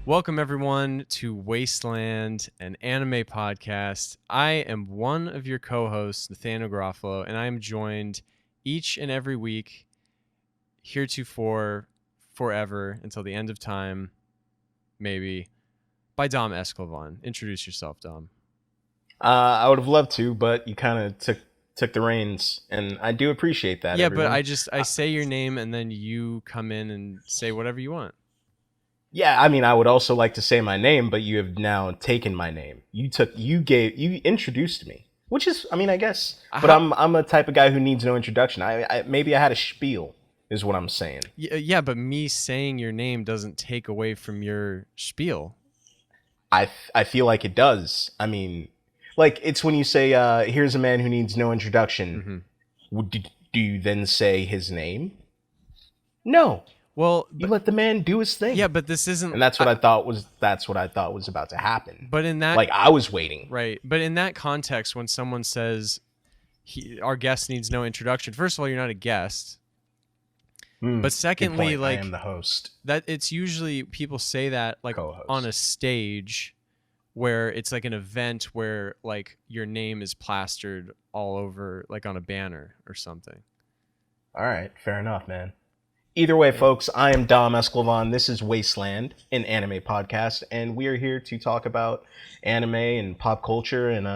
Welcome, everyone, to Wasteland, an anime podcast. I am one of your co-hosts, Nathaniel Garofalo, and I am joined each and every week, heretofore, forever, until the end of time, maybe, by Dom Esclovon. Introduce yourself, Dom. I would have loved to, but you kind of took the reins, and I do appreciate that. Yeah, everyone. but I say your name, and then you come in and say whatever you want. Yeah, I mean, I would also like to say my name, but you have now taken my name. You introduced me, which is, I mean, I guess. But I'm a type of guy who needs no introduction. Maybe I had a spiel, is what I'm saying. Yeah, but me saying your name doesn't take away from your spiel. I feel like it does. I mean, like, it's when you say, here's a man who needs no introduction. Mm-hmm. Do you then say his name? No. Well, you let the man do his thing. Yeah, but this isn't, and that's what I thought was about to happen. But in that, like, I was waiting, right? But in that context, when someone says our guest needs no introduction, first of all, you're not a guest. But secondly, like, I am the host. That it's usually people say that like co-host. On a stage where it's like an event where like your name is plastered all over, like on a banner or something. All right, fair enough, man. Either way, folks, I am Dom Esclovon. This is Wasteland, an anime podcast, and we are here to talk about anime and pop culture and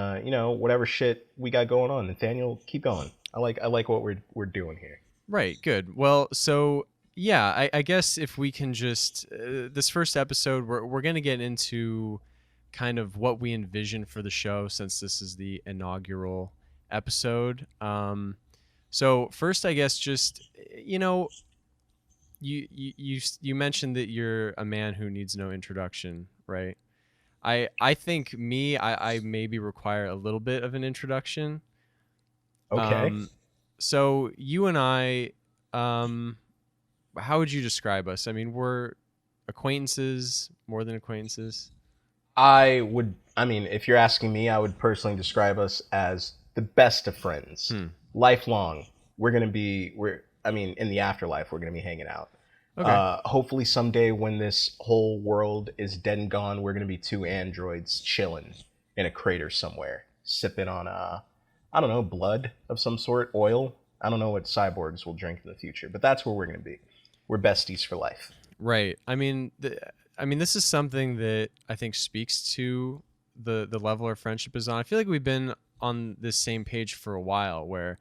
whatever shit we got going on. Nathaniel, keep going. I like what we're doing here. Right, good. Well, so yeah, I guess if we can just this first episode, we're gonna get into kind of what we envision for the show, since this is the inaugural episode. So first, I guess just You mentioned that you're a man who needs no introduction, right? I think I maybe require a little bit of an introduction. Okay. So you and I, how would you describe us? I mean, we're acquaintances, more than acquaintances. If you're asking me, I would personally describe us as the best of friends. Lifelong. In the afterlife, we're going to be hanging out. Okay. Hopefully someday when this whole world is dead and gone, we're going to be two androids chilling in a crater somewhere, sipping on, blood of some sort, oil. I don't know what cyborgs will drink in the future, but that's where we're going to be. We're besties for life. Right. I mean, this is something that I think speaks to the level our friendship is on. I feel like we've been on this same page for a while where,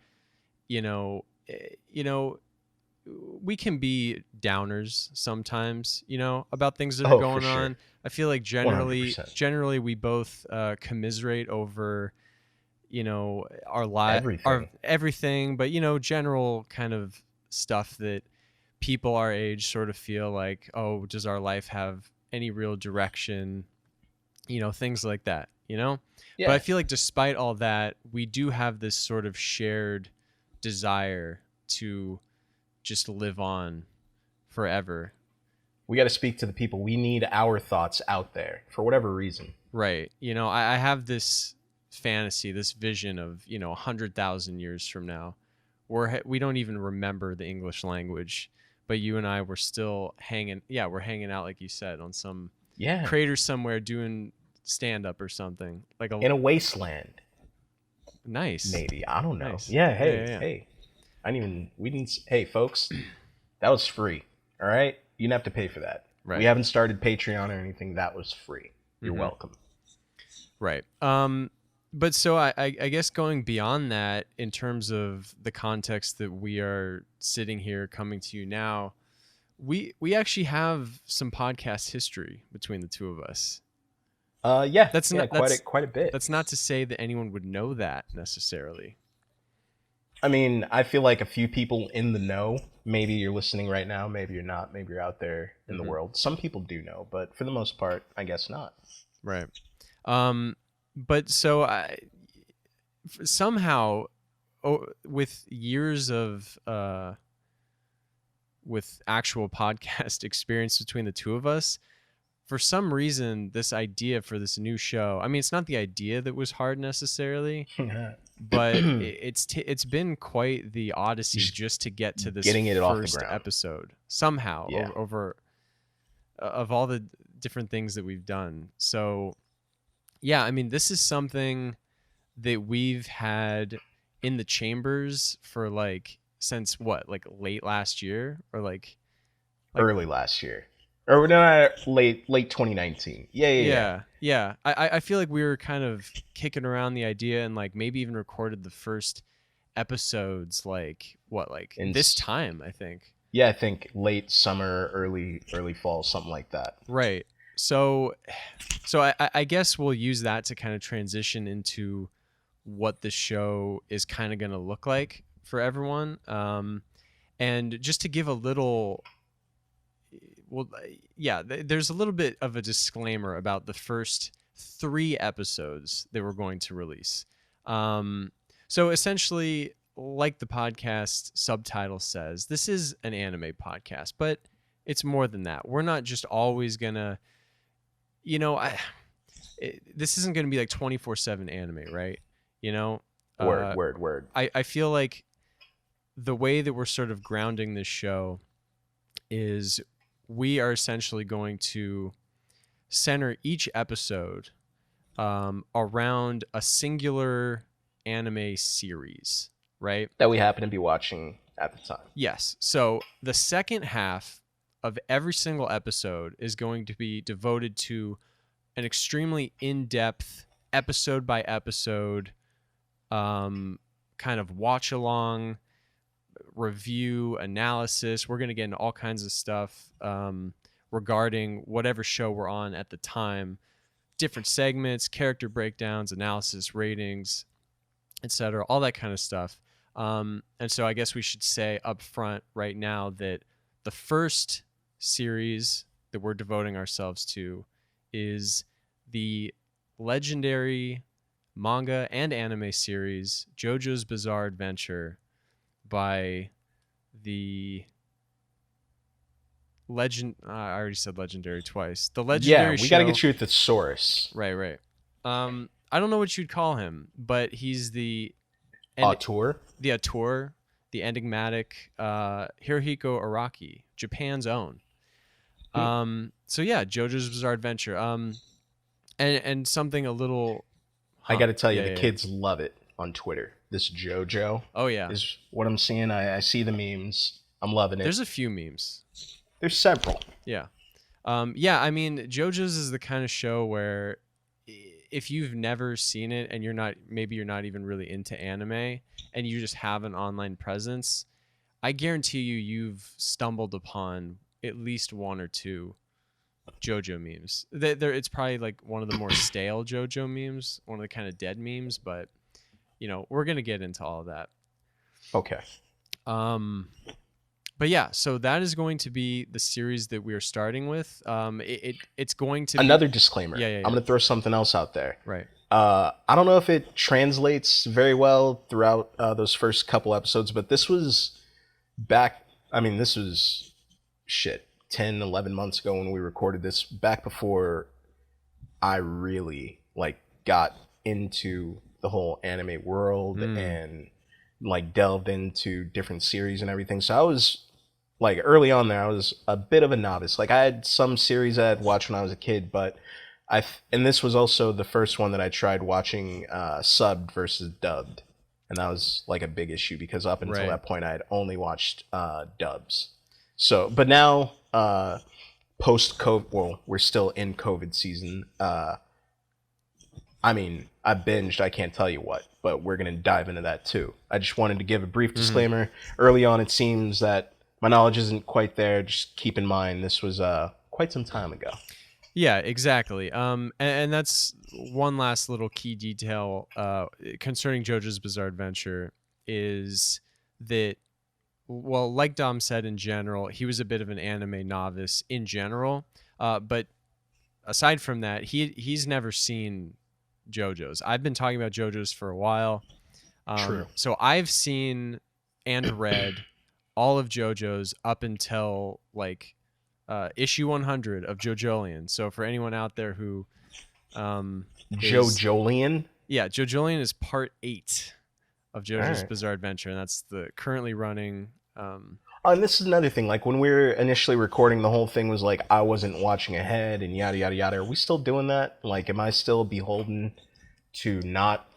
we can be downers sometimes, about things that are going on. I feel like generally we both commiserate over, our life, everything, but general kind of stuff that people our age sort of feel like, oh, does our life have any real direction? Things like that, Yeah. But I feel like despite all that, we do have this sort of shared desire to just live on forever. We got to speak to the people. We need our thoughts out there for whatever reason. Right. I have this fantasy, this vision of, 100,000 years from now, where we don't even remember the English language, but you and I were still hanging out, like you said, on some crater somewhere doing stand-up or something. Like in a wasteland. Nice. Maybe. I don't know. Nice. Yeah, hey. Hey, folks, that was free. All right? You didn't have to pay for that. Right. We haven't started Patreon or anything. That was free. You're welcome. Right. But so I guess going beyond that, in terms of the context that we are sitting here coming to you now, we actually have some podcast history between the two of us. That's quite a bit. That's not to say that anyone would know that necessarily. I mean, I feel like a few people in the know. Maybe you're listening right now. Maybe you're not. Maybe you're out there in the world. Some people do know, but for the most part, I guess not. Right. But so somehow, with years of with actual podcast experience between the two of us, for some reason, this idea for this new show, I mean, it's not the idea that was hard necessarily, but it's been quite the odyssey just to get to this getting it off the first ground. episode somehow over of all the different things that we've done. So yeah, I mean, this is something that we've had in the chambers for like since what, like late last year or like early last year. Or no, late 2019. Yeah. I feel like we were kind of kicking around the idea and like maybe even recorded the first episodes like this time, I think. Yeah, I think late summer, early fall, something like that. Right. So I guess we'll use that to kind of transition into what the show is kind of going to look like for everyone. And just to give a little, there's a little bit of a disclaimer about the first 3 episodes that we're going to release. So essentially, like the podcast subtitle says, this is an anime podcast, but it's more than that. We're not just always gonna, this isn't gonna be like 24/7 anime, right? Word. I feel like the way that we're sort of grounding this show is we are essentially going to center each episode around a singular anime series, right? That we happen to be watching at the time. Yes. So the second half of every single episode is going to be devoted to an extremely in-depth, episode by episode, kind of watch along, review, analysis. We're going to get into all kinds of stuff regarding whatever show we're on at the time, different segments, character breakdowns, analysis, ratings, etc., all that kind of stuff. And so I guess we should say up front right now that the first series that we're devoting ourselves to is the legendary manga and anime series JoJo's Bizarre Adventure by the legend. I already said legendary twice. The legendary. Yeah, we got to get you a thesaurus. Right. I don't know what you'd call him, but he's the auteur, the enigmatic Hirohiko Araki, Japan's own. So yeah, JoJo's Bizarre Adventure. And something a little. I got to tell you, the kids love it on Twitter. This JoJo. Oh yeah, is what I'm seeing. I see the memes. I'm loving it. There's a few memes. There's several. Yeah. I mean, JoJo's is the kind of show where if you've never seen it and you're not even really into anime and you just have an online presence, I guarantee you've stumbled upon at least one or two JoJo memes. It's probably like one of the more stale JoJo memes, one of the kind of dead memes, but we're going to get into all of that. Okay. But yeah, so that is going to be the series that we are starting with. It's going to another disclaimer. Yeah. I'm going to throw something else out there. Right. I don't know if it translates very well throughout those first couple episodes, but this was back. I mean, this was 10, 11 months ago when we recorded this, back before I really got into the whole anime world and delved into different series and everything. So I was early on there, I was a bit of a novice. I had some series I had watched when I was a kid, but and this was also the first one that I tried watching subbed versus dubbed. And that was a big issue because up until that point I had only watched dubs. So, but now post-COVID, well, we're still in COVID season. I mean, I binged, I can't tell you what, but we're going to dive into that too. I just wanted to give a brief disclaimer. Early on, it seems that my knowledge isn't quite there. Just keep in mind, this was quite some time ago. Yeah, exactly. And that's one last little key detail concerning JoJo's Bizarre Adventure is that, well, like Dom said, in general, he was a bit of an anime novice in general. But aside from that, he's never seen JoJo's. I've been talking about JoJo's for a while. True. So I've seen and read all of JoJo's up until issue 100 of JoJolian. So for anyone out there who JoJolian? Yeah, JoJolian is part 8 of JoJo's Bizarre Adventure, and that's the currently running. And this is another thing. Like when we were initially recording, the whole thing was like I wasn't watching ahead and yada yada yada. Are we still doing that? Like, am I still beholden to not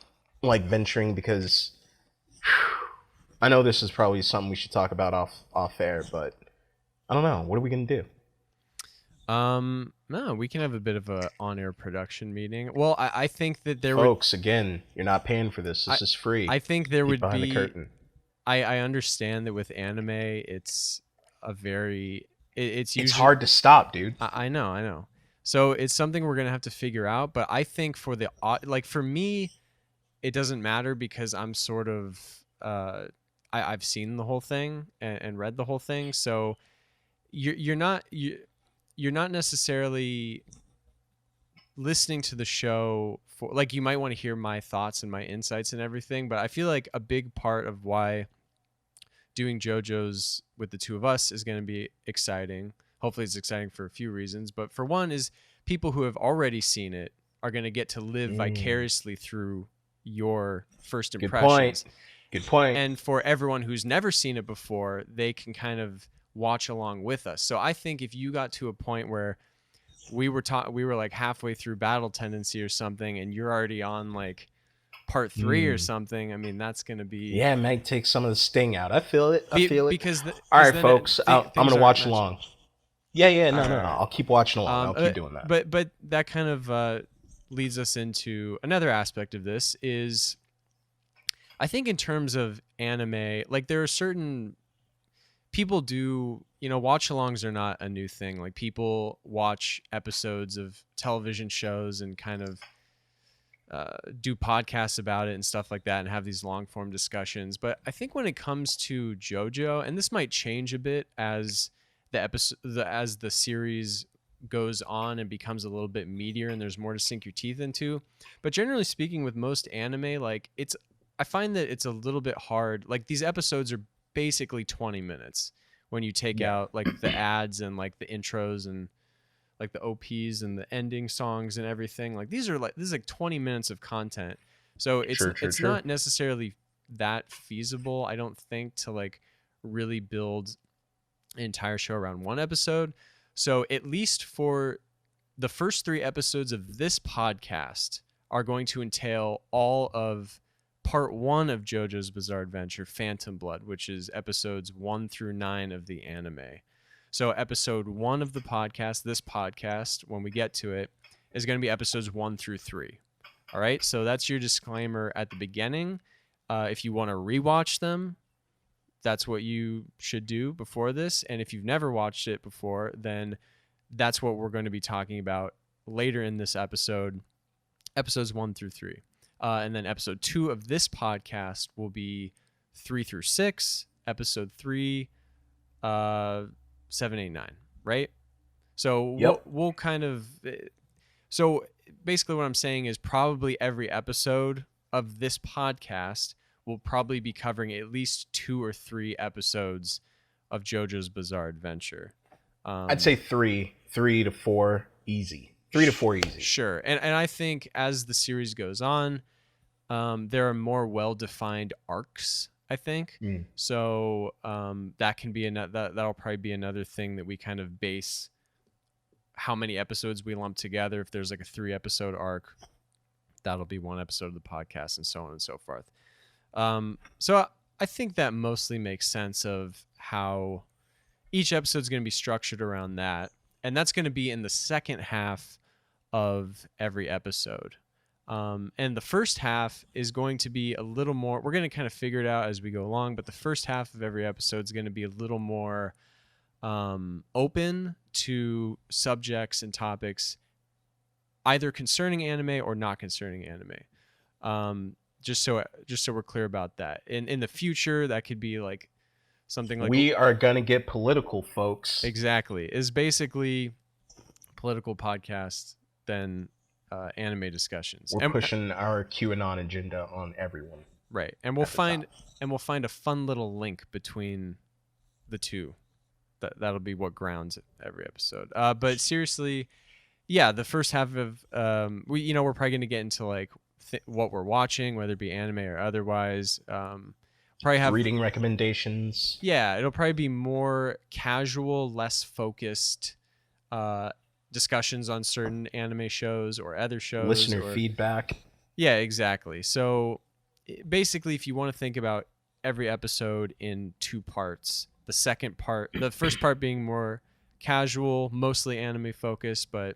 like venturing? Because I know this is probably something we should talk about off air, but I don't know. What are we gonna do? No, we can have a bit of a on-air production meeting. Well, I think that folks, again, you're not paying for this. This is free. I think there would behind be. The curtain. I understand that with anime, it's usually hard to stop, dude. I know. So it's something we're gonna have to figure out. But I think for for me, it doesn't matter because I'm sort of I've seen the whole thing and read the whole thing. So you're not necessarily listening to the show for like you might want to hear my thoughts and my insights and everything, but I feel like a big part of why doing JoJo's with the two of us is going to be exciting. Hopefully it's exciting for a few reasons, but for one is people who have already seen it are going to get to live vicariously through your first impressions. Good point. And for everyone who's never seen it before, they can kind of watch along with us. So I think if you got to a point where we were like halfway through Battle Tendency or something, and you're already on like part 3 or something, I mean, that's going to be... Yeah, it might take some of the sting out. I feel it. Because all right, folks, I'm going to watch along. Yeah, no. I'll keep watching along. I'll keep doing that. But that kind of leads us into another aspect of this is, I think in terms of anime, like there are certain... People do, watch-alongs are not a new thing. Like people watch episodes of television shows and kind of do podcasts about it and stuff like that and have these long-form discussions. But I think when it comes to JoJo, and this might change a bit as the series goes on and becomes a little bit meatier and there's more to sink your teeth into. But generally speaking, with most anime, like I find that it's a little bit hard. Like these episodes are basically 20 minutes when you take out like the ads and like the intros and like the OPs and the ending songs and everything. Like this is like 20 minutes of content. So it's not necessarily that feasible, I don't think, to like really build an entire show around one episode. So at least for the first 3 episodes of this podcast are going to entail all of part 1 of JoJo's Bizarre Adventure, Phantom Blood, which is episodes 1 through 9 of the anime. So episode 1 of the podcast, this podcast, when we get to it, is going to be episodes 1 through 3. All right. So that's your disclaimer at the beginning. If you want to rewatch them, that's what you should do before this. And if you've never watched it before, then that's what we're going to be talking about later in this episode, episodes 1 through 3. And then episode 2 of this podcast will be 3 through 6, episode 3, 7, 8, 9, right? So we'll kind of... So basically what I'm saying is probably every episode of this podcast will probably be covering at least 2 or 3 episodes of JoJo's Bizarre Adventure. I'd say 3 to 4 easy. 3 to 4 easy. Sure. And I think as the series goes on, there are more well-defined arcs, I think. So that can be that'll probably be another thing that we kind of base how many episodes we lump together. If there's like a 3-episode arc, that'll be 1 episode of the podcast, and so on and so forth. So I think that mostly makes sense of how each episode is going to be structured around that. And that's going to be in the second half of every episode. And the first half is going to be a little more, we're going to kind of figure it out as we go along, but the first half of every episode is going to be a little more open to subjects and topics either concerning anime or not concerning anime. Just so we're clear about that. In the future, that could be like something like... We are going to get political, folks. Exactly. Is basically political podcast than anime discussions. We're pushing our QAnon agenda on everyone. Right. And we'll find a fun little link between the two that'll be what grounds every episode. But seriously, yeah, the first half of we're probably gonna get into like what we're watching, whether it be anime or otherwise. Probably have reading recommendations. Yeah, it'll probably be more casual, less focused discussions on certain anime shows or other shows. Listener feedback. Yeah, exactly. So basically, if you want to think about every episode in 2 parts, the first part being more casual, mostly anime focused, but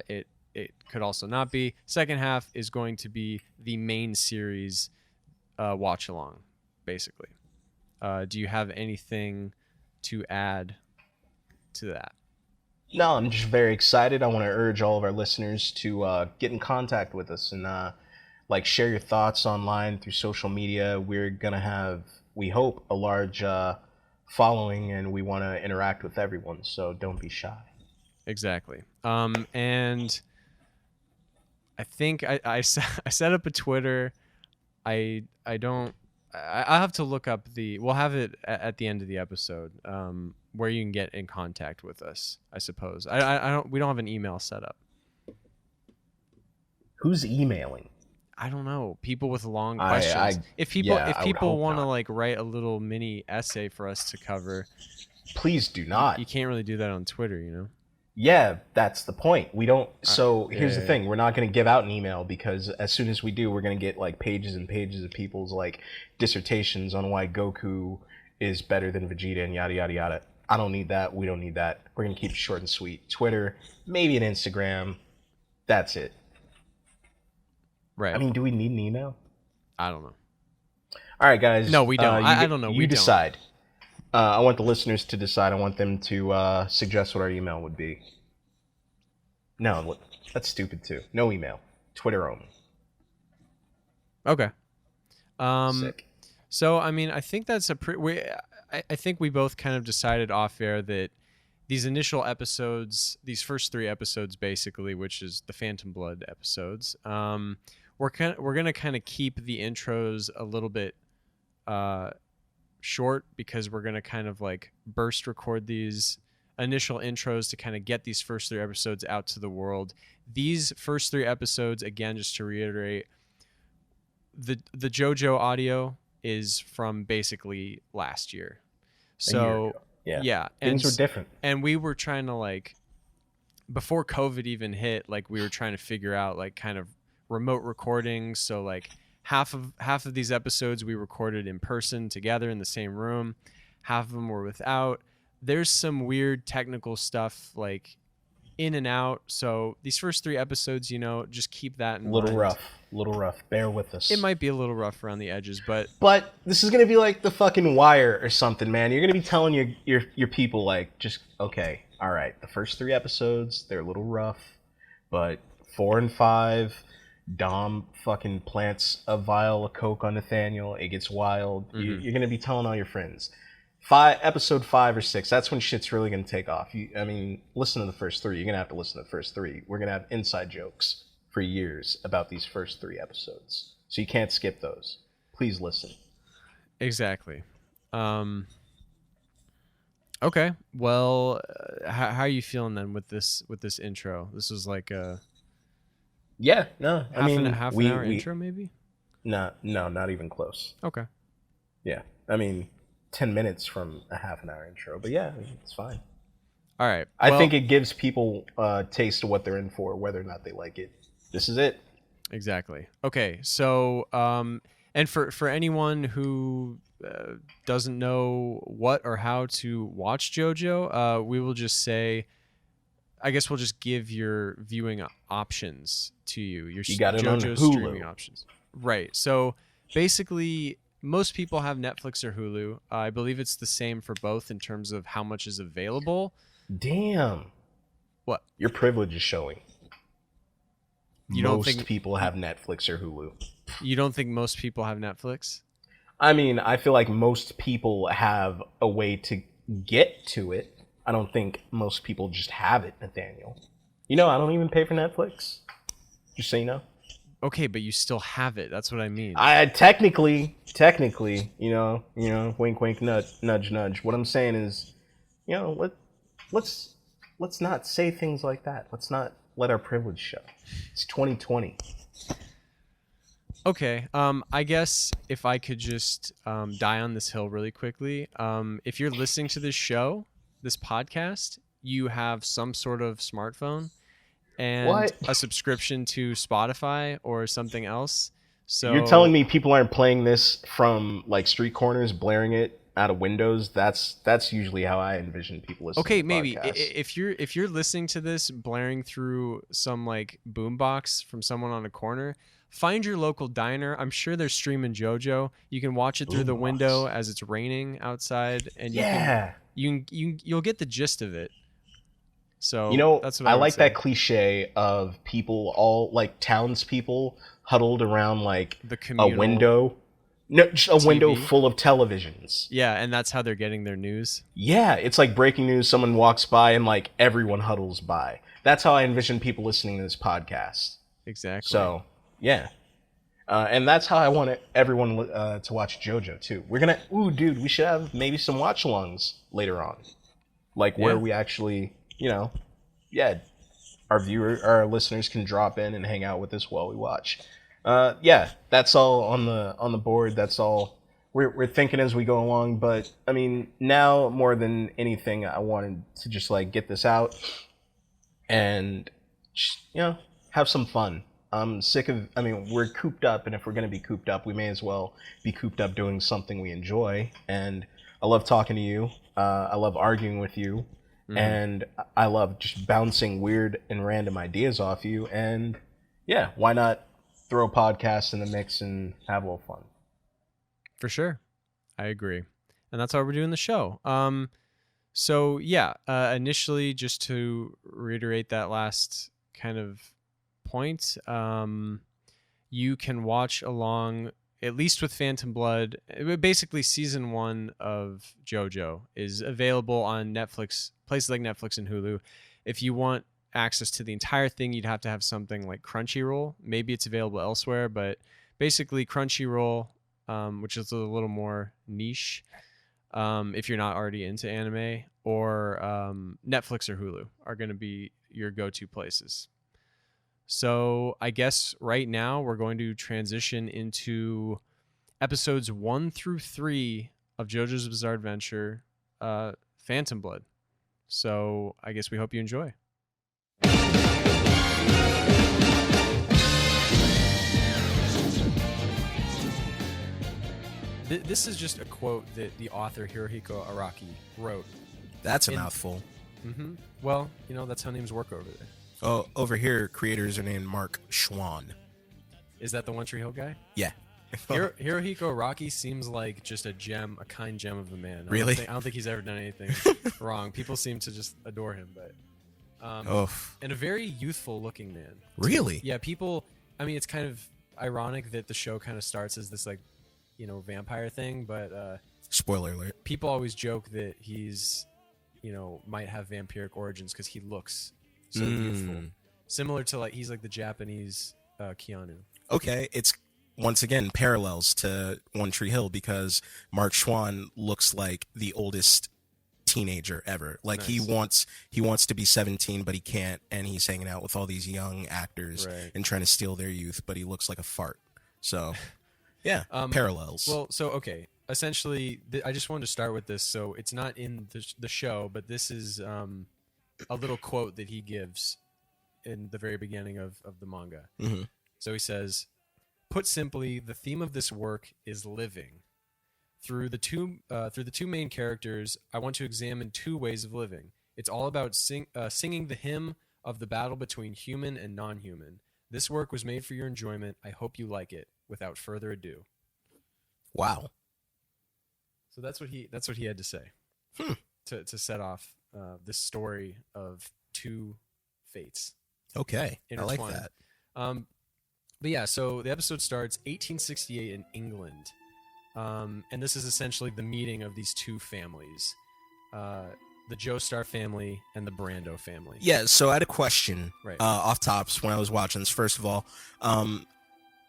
it could also not be. Second half is going to be the main series watch along, basically. Do you have anything to add to that? No, I'm just very excited. I want to urge all of our listeners to get in contact with us and share your thoughts online through social media. We're gonna have, we hope, a large following, and we want to interact with everyone. So don't be shy. Exactly. And I think I set up a Twitter. I'll have to look up we'll have it at the end of the episode, where you can get in contact with us, I suppose. We don't have an email set up. Who's emailing? I don't know. People with long questions. If people want to like write a little mini essay for us to cover, please do not. You can't really do that on Twitter, you know? Yeah, that's the point. We don't. So here's the thing: we're not going to give out an email, because as soon as we do, we're going to get like pages and pages of people's like dissertations on why Goku is better than Vegeta and yada yada yada. I don't need that. We don't need that. We're going to keep it short and sweet. Twitter, maybe an Instagram. That's it. Right. I mean, do we need an email? I don't know. All right, guys. No, we don't. I don't know. You decide. I want the listeners to decide. I want them to suggest what our email would be. No, that's stupid too. No email. Twitter only. Okay. Sick. So, I mean, I think that's I think we both kind of decided off air that these initial episodes, these first 3 episodes, basically, which is the Phantom Blood episodes, we're gonna kind of keep the intros a little bit short, because we're gonna kind of like burst record these initial intros to kind of get these first 3 episodes out to the world. These first 3 episodes, again, just to reiterate, the JoJo audio is from basically last year. So yeah, things were different, and we were trying to, like, before COVID even hit, like, we were trying to figure out like kind of remote recordings. So like half of these episodes we recorded in person together in the same room, half of them were without. There's some weird technical stuff like in and out. So these first 3 episodes, just keep that in mind. Little rough. Bear with us. It might be a little rough around the edges, but this is gonna be like the fucking Wire or something, man. You're gonna be telling your people, like, just okay, all right. The first 3 episodes, they're a little rough, but 4 and 5, Dom fucking plants a vial of coke on Nathaniel. It gets wild. Mm-hmm. You're gonna be telling all your friends. Episode 5 or 6, that's when shit's really gonna take off. Listen to the first 3. You're gonna have to listen to the first 3. We're gonna have inside jokes for years about these first 3 episodes, so you can't skip those. Please listen. Exactly. Okay. Well, how are you feeling then with this intro? This was like a half an hour intro, maybe. No, not even close. Okay. Yeah, 10 minutes from a half an hour intro, but yeah, it's fine. All right. I think it gives people a taste of what they're in for, whether or not they like it. This is it. Exactly. Okay. So, and for anyone who doesn't know what or how to watch JoJo, we will just say, I guess we'll just give your viewing options to you. You got it JoJo's on Hulu. Streaming options. Right. So basically, most people have Netflix or Hulu. I believe it's the same for both in terms of how much is available. Damn. What? Your privilege is showing. Most people have Netflix or Hulu. You don't think most people have Netflix? I feel like most people have a way to get to it. I don't think most people just have it, Nathaniel. I don't even pay for Netflix. Just so you know. Okay, but you still have it. That's what I mean. I technically, wink, wink, nudge, nudge. What I'm saying is, you know, let's not say things like that. Let's not let our privilege show. It's 2020. Okay. I guess if I could just die on this hill really quickly. If you're listening to this show, this podcast, you have some sort of smartphone and a subscription to Spotify or something else. So you're telling me people aren't playing this from like street corners, blaring it out of windows? That's usually how I envision people listening. Okay, to maybe podcasts. if you're listening to this blaring through some like boombox from someone on a corner, find your local diner. I'm sure they're streaming JoJo. You can watch it through the window as it's raining outside, and you'll get the gist of it. So you know, that's what I would like say. that cliche of people, all like townspeople huddled around like a window. No, just a window full of televisions. Yeah, and that's how they're getting their news. Yeah, it's like breaking news. Someone walks by and like everyone huddles by. That's how I envision people listening to this podcast. Exactly. So, yeah. And that's how I want everyone to watch JoJo too. We're gonna, dude, we should have maybe some watch-alongs later on, like where we actually, our listeners can drop in and hang out with us while we watch. That's all on the board. That's all we're thinking as we go along. But I mean, now more than anything, I wanted to just like get this out and have some fun. I'm sick of. I mean, we're cooped up, and if we're gonna be cooped up, we may as well be cooped up doing something we enjoy. And I love talking to you. I love arguing with you. And I love just bouncing weird and random ideas off you. And yeah, why not throw a podcast in the mix and have a little fun? For sure. I agree. And that's why we're doing the show. Initially, just to reiterate that last kind of point, you can watch along, at least with Phantom Blood. Basically, season 1 of JoJo is available on Netflix, places like Netflix and Hulu. If you want access to the entire thing, you'd have to have something like Crunchyroll. Maybe it's available elsewhere, but basically Crunchyroll, which is a little more niche, if you're not already into anime, or Netflix or Hulu are going to be your go-to places. So I guess right now we're going to transition into episodes 1 through 3 of JoJo's Bizarre Adventure, Phantom Blood. So I guess we hope you enjoy. This is just a quote that the author Hirohiko Araki wrote. That's a mouthful. Mm-hmm. Well, that's how names work over there. Oh, over here, creators are named Mark Schwann. Is that the One Tree Hill guy? Yeah. Hirohiko Araki seems like just a kind gem of a man. Really? I don't think he's ever done anything wrong. People seem to just adore him, but and a very youthful looking man. Really? Yeah, people. I mean, it's kind of ironic that the show kind of starts as this like, vampire thing, but spoiler alert. People always joke that he's, might have vampiric origins because he looks so youthful, similar to like he's like the Japanese Keanu. Okay, it's once again parallels to One Tree Hill because Mark Schwann looks like the oldest teenager ever. Like nice. he wants to be 17, but he can't, and he's hanging out with all these young actors and trying to steal their youth, but he looks like a fart. So, yeah, parallels. Well, so okay, essentially, I just wanted to start with this. So it's not in the show, but this is a little quote that he gives in the very beginning of the manga. Mm-hmm. So he says, "Put simply, the theme of this work is living. Through the two main characters, I want to examine two ways of living. It's all about singing the hymn of the battle between human and non-human. This work was made for your enjoyment. I hope you like it. Without further ado." Wow. So that's what he had to say to set off this story of two fates. Okay, I like that. But yeah, so the episode starts 1868 in England. And this is essentially the meeting of these two families, the Joestar family and the Brando family. Yeah, so I had a question off tops when I was watching this. First of all,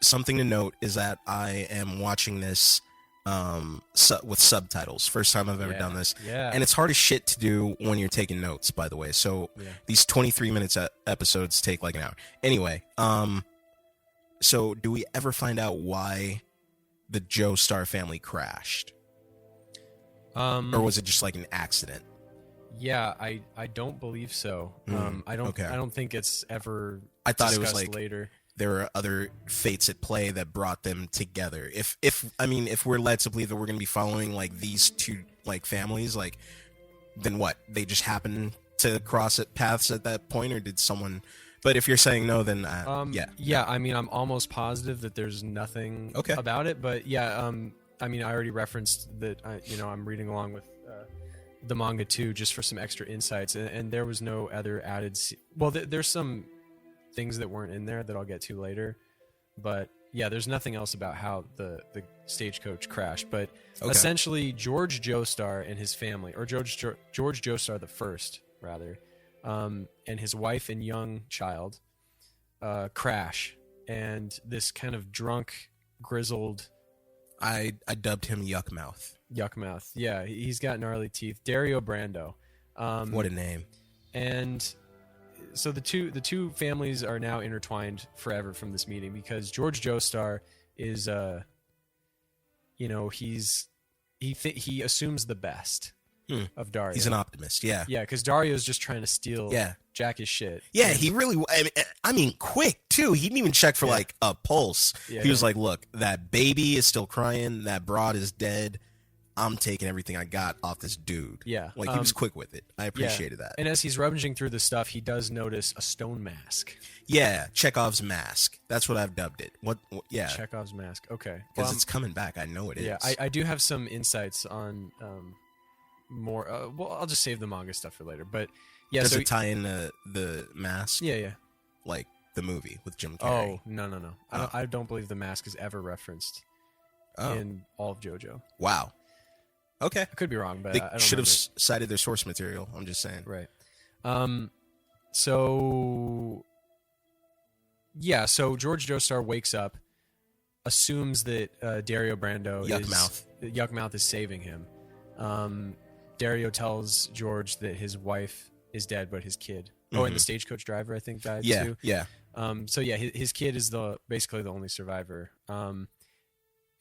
something to note is that I am watching this with subtitles. First time I've ever done this. Yeah. And it's hard as shit to do when you're taking notes, by the way. So these 23 minutes episodes take like an hour. Anyway, so do we ever find out why the Joestar family crashed? Or was it just like an accident? Yeah, I don't believe so. I don't think it's ever. I thought it was like later. There were other fates at play that brought them together. If we're led to believe that we're going to be following like these two like families, like then what? They just happened to cross paths at that point, or did someone? But if you're saying no, then yeah. I mean, I'm almost positive that there's nothing about it. But yeah, I mean, I already referenced that. I'm reading along with the manga too, just for some extra insights, and there was no other added. Well, there's some things that weren't in there that I'll get to later, but yeah, there's nothing else about how the stagecoach crashed. But essentially, George Joestar and his family, or George Joestar the first, rather, and his wife and young child crash, and this kind of drunk, grizzled. I dubbed him Yuckmouth. Yuckmouth, yeah, he's got gnarly teeth. Dario Brando. What a name! And so the two families are now intertwined forever from this meeting, because George Joestar is he assumes the best of Dario. He's an optimist. Yeah, because Dario's just trying to steal Jack's shit. He really, I mean quick too. He didn't even check for like a pulse. He was like, look, that baby is still crying, that broad is dead, I'm taking everything I got off this dude. Yeah. Like, he was quick with it. I appreciated that. And as he's rummaging through the stuff, he does notice a stone mask. Yeah, Chekhov's mask. That's what I've dubbed it. What yeah. Chekhov's mask. Okay. Because it's coming back. I know it is. Yeah, I do have some insights on more. Well, I'll just save the manga stuff for later. But yeah, does it tie in the mask? Yeah. Like the movie with Jim Carrey? Oh, no. I don't believe the mask is ever referenced in all of JoJo. Wow. Okay. I could be wrong, but they I don't should have cited their source material. I'm just saying. Right. So George Joestar wakes up, assumes that Dario Brando Yuckmouth is saving him. Dario tells George that his wife is dead, but his kid. Oh, and the stagecoach driver, I think, died too. Yeah. His kid is basically the only survivor.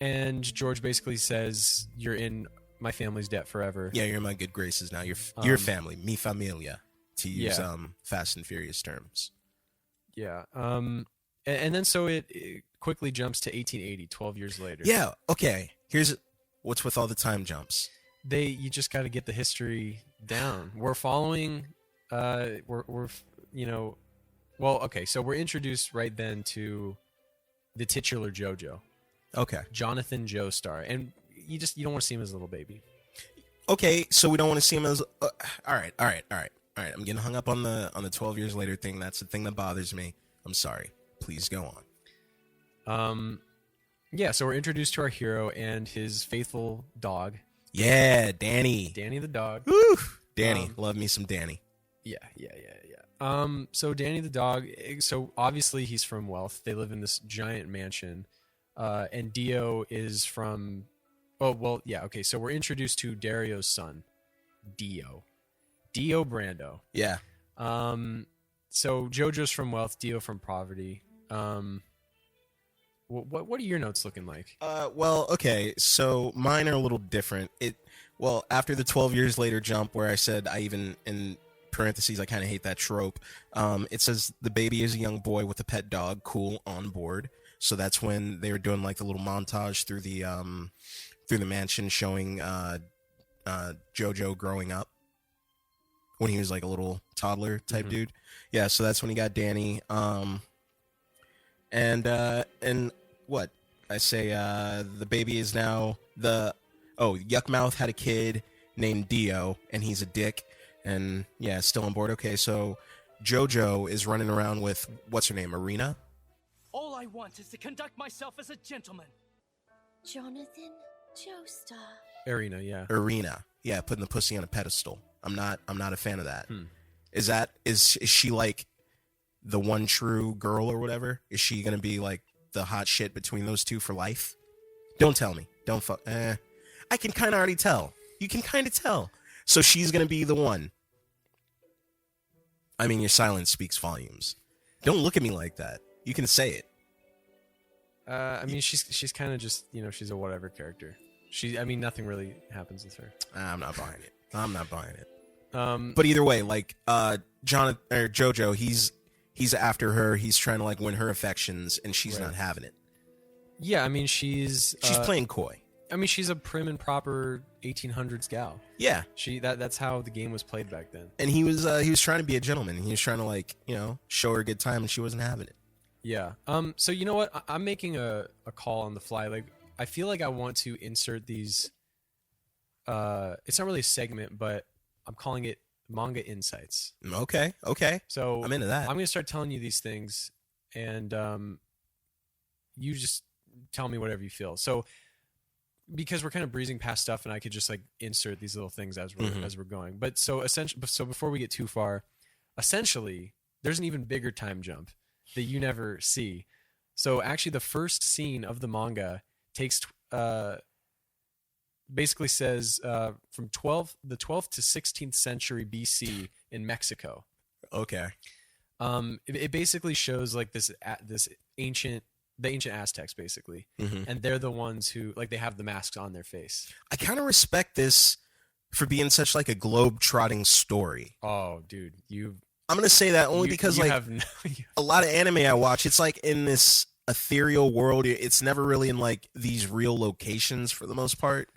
And George basically says, "You're in my family's debt forever." Yeah, you're in my good graces now. Your family, mi familia, to use Fast and Furious terms. Yeah. And then so it quickly jumps to 1880, 12 years later. Yeah. Okay. Here's what's with all the time jumps. You just got to get the history down. We're following. So we're introduced right then to the titular JoJo. Okay. Jonathan Joestar, and you don't want to see him as a little baby. Okay, so we don't want to see him as. All right. I'm getting hung up on the 12 years later thing. That's the thing that bothers me. I'm sorry. Please go on. So we're introduced to our hero and his faithful dog. Yeah, Danny. Danny the dog. Woo! Danny, love me some Danny. Yeah. So Danny the dog. So obviously he's from wealth. They live in this giant mansion. And Dio is from. Oh, well, yeah, okay, so we're introduced to Dario's son, Dio Brando. Yeah. So JoJo's from wealth, Dio from poverty. What are your notes looking like? Well, okay, so mine are a little different. After the 12 years later jump where I said I even, in parentheses, I kind of hate that trope, it says the baby is a young boy with a pet dog, cool, on board. So that's when they were doing like the little montage through the mansion showing JoJo growing up when he was like a little toddler type dude. Yeah, so that's when he got Danny. And what I say, the baby is now Yuckmouth had a kid named Dio, and he's a dick, and yeah, still on board. Okay, so JoJo is running around with what's her name, Irina. All I want is to conduct myself as a gentleman. Jonathan Joestar. Irina, yeah. Irina, yeah, putting the pussy on a pedestal. I'm not a fan of that. Is she like the one true girl or whatever? Is she gonna be like the hot shit between those two for life? Don't tell me. don't fuck. I can kind of already tell. You can kind of tell. So she's gonna be the one. I mean, your silence speaks volumes. Don't look at me like that. You can say it. I mean, she's kind of just, you know, she's a whatever character. I mean, nothing really happens with her. I'm not buying it. But either way, like Jonathan or JoJo, he's after her. He's trying to like win her affections, and she's not having it. Yeah, I mean, she's playing coy. I mean, she's a prim and proper 1800s gal. Yeah, that's how the game was played back then. And he was trying to be a gentleman. He was trying to like, you know, show her a good time, and she wasn't having it. Yeah. So you know what? I'm making a call on the fly. Like, I feel like I want to insert these. It's not really a segment, but I'm calling it Manga Insights. Okay. So I'm into that. I'm gonna start telling you these things, and you just tell me whatever you feel. So, because we're kind of breezing past stuff, and I could just like insert these little things as we're going. But so before we get too far, essentially, there's an even bigger time jump that you never see. So actually, the first scene of the manga takes basically says from the 12th to 16th century BC in Mexico. Okay. It basically shows like the ancient Aztecs basically, and they're the ones who like they have the masks on their face. I kind of respect this for being such like a globe-trotting story. Oh, dude, I'm gonna say that only because like a lot of anime I watch, it's like in this ethereal world. It's never really in like these real locations for the most part.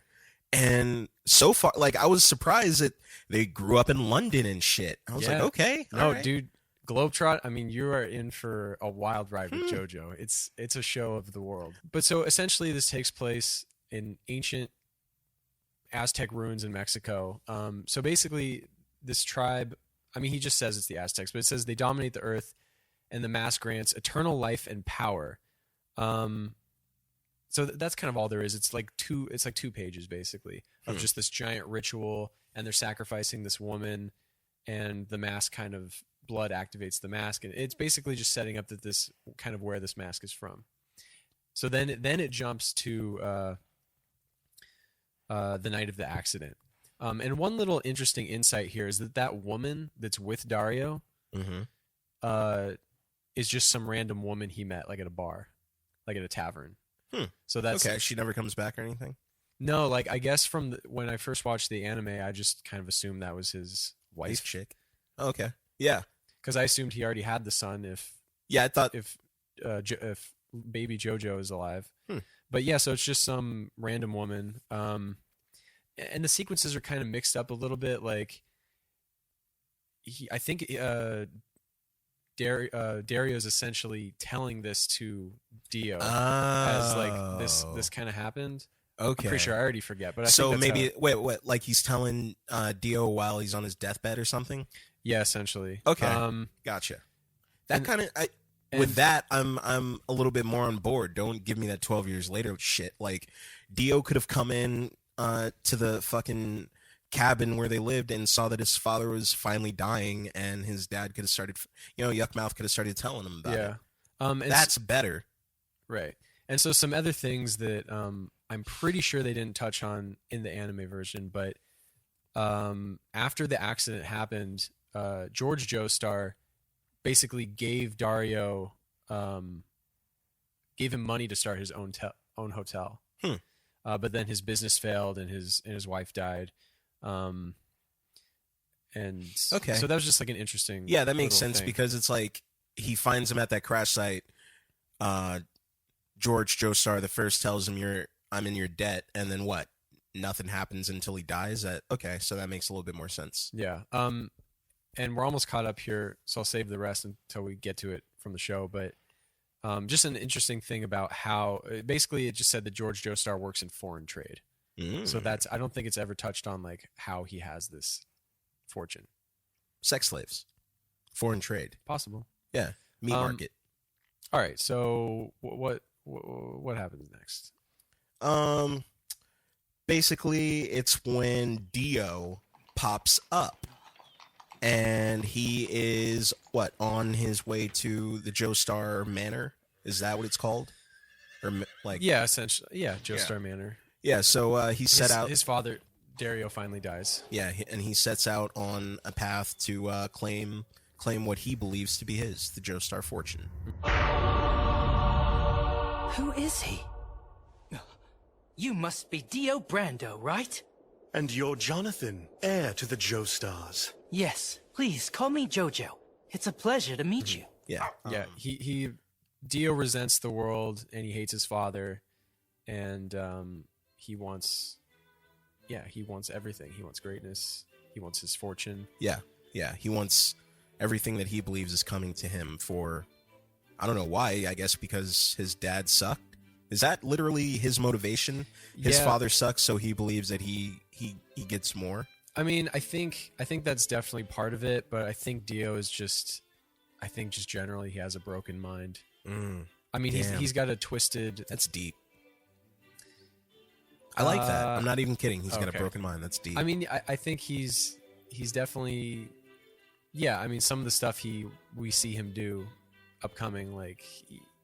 And so far, like I was surprised that they grew up in London and shit. I was like, okay, no, right. Dude, Globetrot. I mean, you are in for a wild ride with JoJo. It's a show of the world. But so essentially, this takes place in ancient Aztec ruins in Mexico. So basically, this tribe. I mean, he just says it's the Aztecs, but it says they dominate the earth, and the mask grants eternal life and power. So that's kind of all there is. It's like two pages basically of just this giant ritual, and they're sacrificing this woman, and the mask kind of blood activates the mask, and it's basically just setting up that this kind of where this mask is from. So then it jumps to the night of the accident. And one little interesting insight here is that woman that's with Dario is just some random woman he met like at a bar, like at a tavern. So that's okay. She never comes back or anything? No, like I guess from when I first watched the anime, I just kind of assumed that was his wife. His chick. Okay. Yeah. Because I assumed he already had the son I thought if baby JoJo is alive. But yeah, so it's just some random woman. And the sequences are kind of mixed up a little bit. Like I think Dario's essentially telling this to Dio as like this kind of happened. Okay, I'm pretty sure I already forget, but I so think that's maybe what? Like he's telling Dio while he's on his deathbed or something. Yeah, essentially. Okay, gotcha. That kind of with that, I'm a little bit more on board. Don't give me that 12 years later shit. Like Dio could have come in to the fucking cabin where they lived and saw that his father was finally dying, and his dad could have started, Yuckmouth could have started telling him about it. That's better. Right. And so some other things that I'm pretty sure they didn't touch on in the anime version, but after the accident happened, George Joestar basically gave Dario, gave him money to start his own hotel. But then his business failed and his wife died. And okay, so that was just like an interesting. Yeah, that makes sense thing. Because it's like he finds him at that crash site. George Joestar the first tells him I'm in your debt, and then what? Nothing happens until he dies. Okay, so that makes a little bit more sense. Yeah. And we're almost caught up here, so I'll save the rest until we get to it from the show. But just an interesting thing about how basically it just said that George Joestar works in foreign trade. So I don't think it's ever touched on like how he has this fortune. Sex slaves, foreign trade, possible. Yeah, meat market. All right, so what happens next? Basically, it's when Dio pops up, and he is on his way to the Joestar Manor. Is that what it's called? Or like essentially, Joestar Manor. Yeah, so he set out. His father, Dario, finally dies. Yeah, and he sets out on a path to claim what he believes to be his, the Joestar fortune. Who is he? You must be Dio Brando, right? And you're Jonathan, heir to the Joestars. Yes, please call me JoJo. It's a pleasure to meet you. Yeah. Yeah, Dio resents the world and he hates his father, and he wants everything. He wants greatness. He wants his fortune. Yeah. He wants everything that he believes is coming to him for, I don't know why. I guess because his dad sucked. Is that literally his motivation? His father sucks, so he believes that he gets more. I mean, I think that's definitely part of it, but I think Dio is just generally he has a broken mind. I mean, he's got a twisted. That's deep. I like that. I'm not even kidding. He's got a broken mind. That's deep. I mean, I think he's definitely. Yeah, I mean, some of the stuff we see him do, upcoming, like,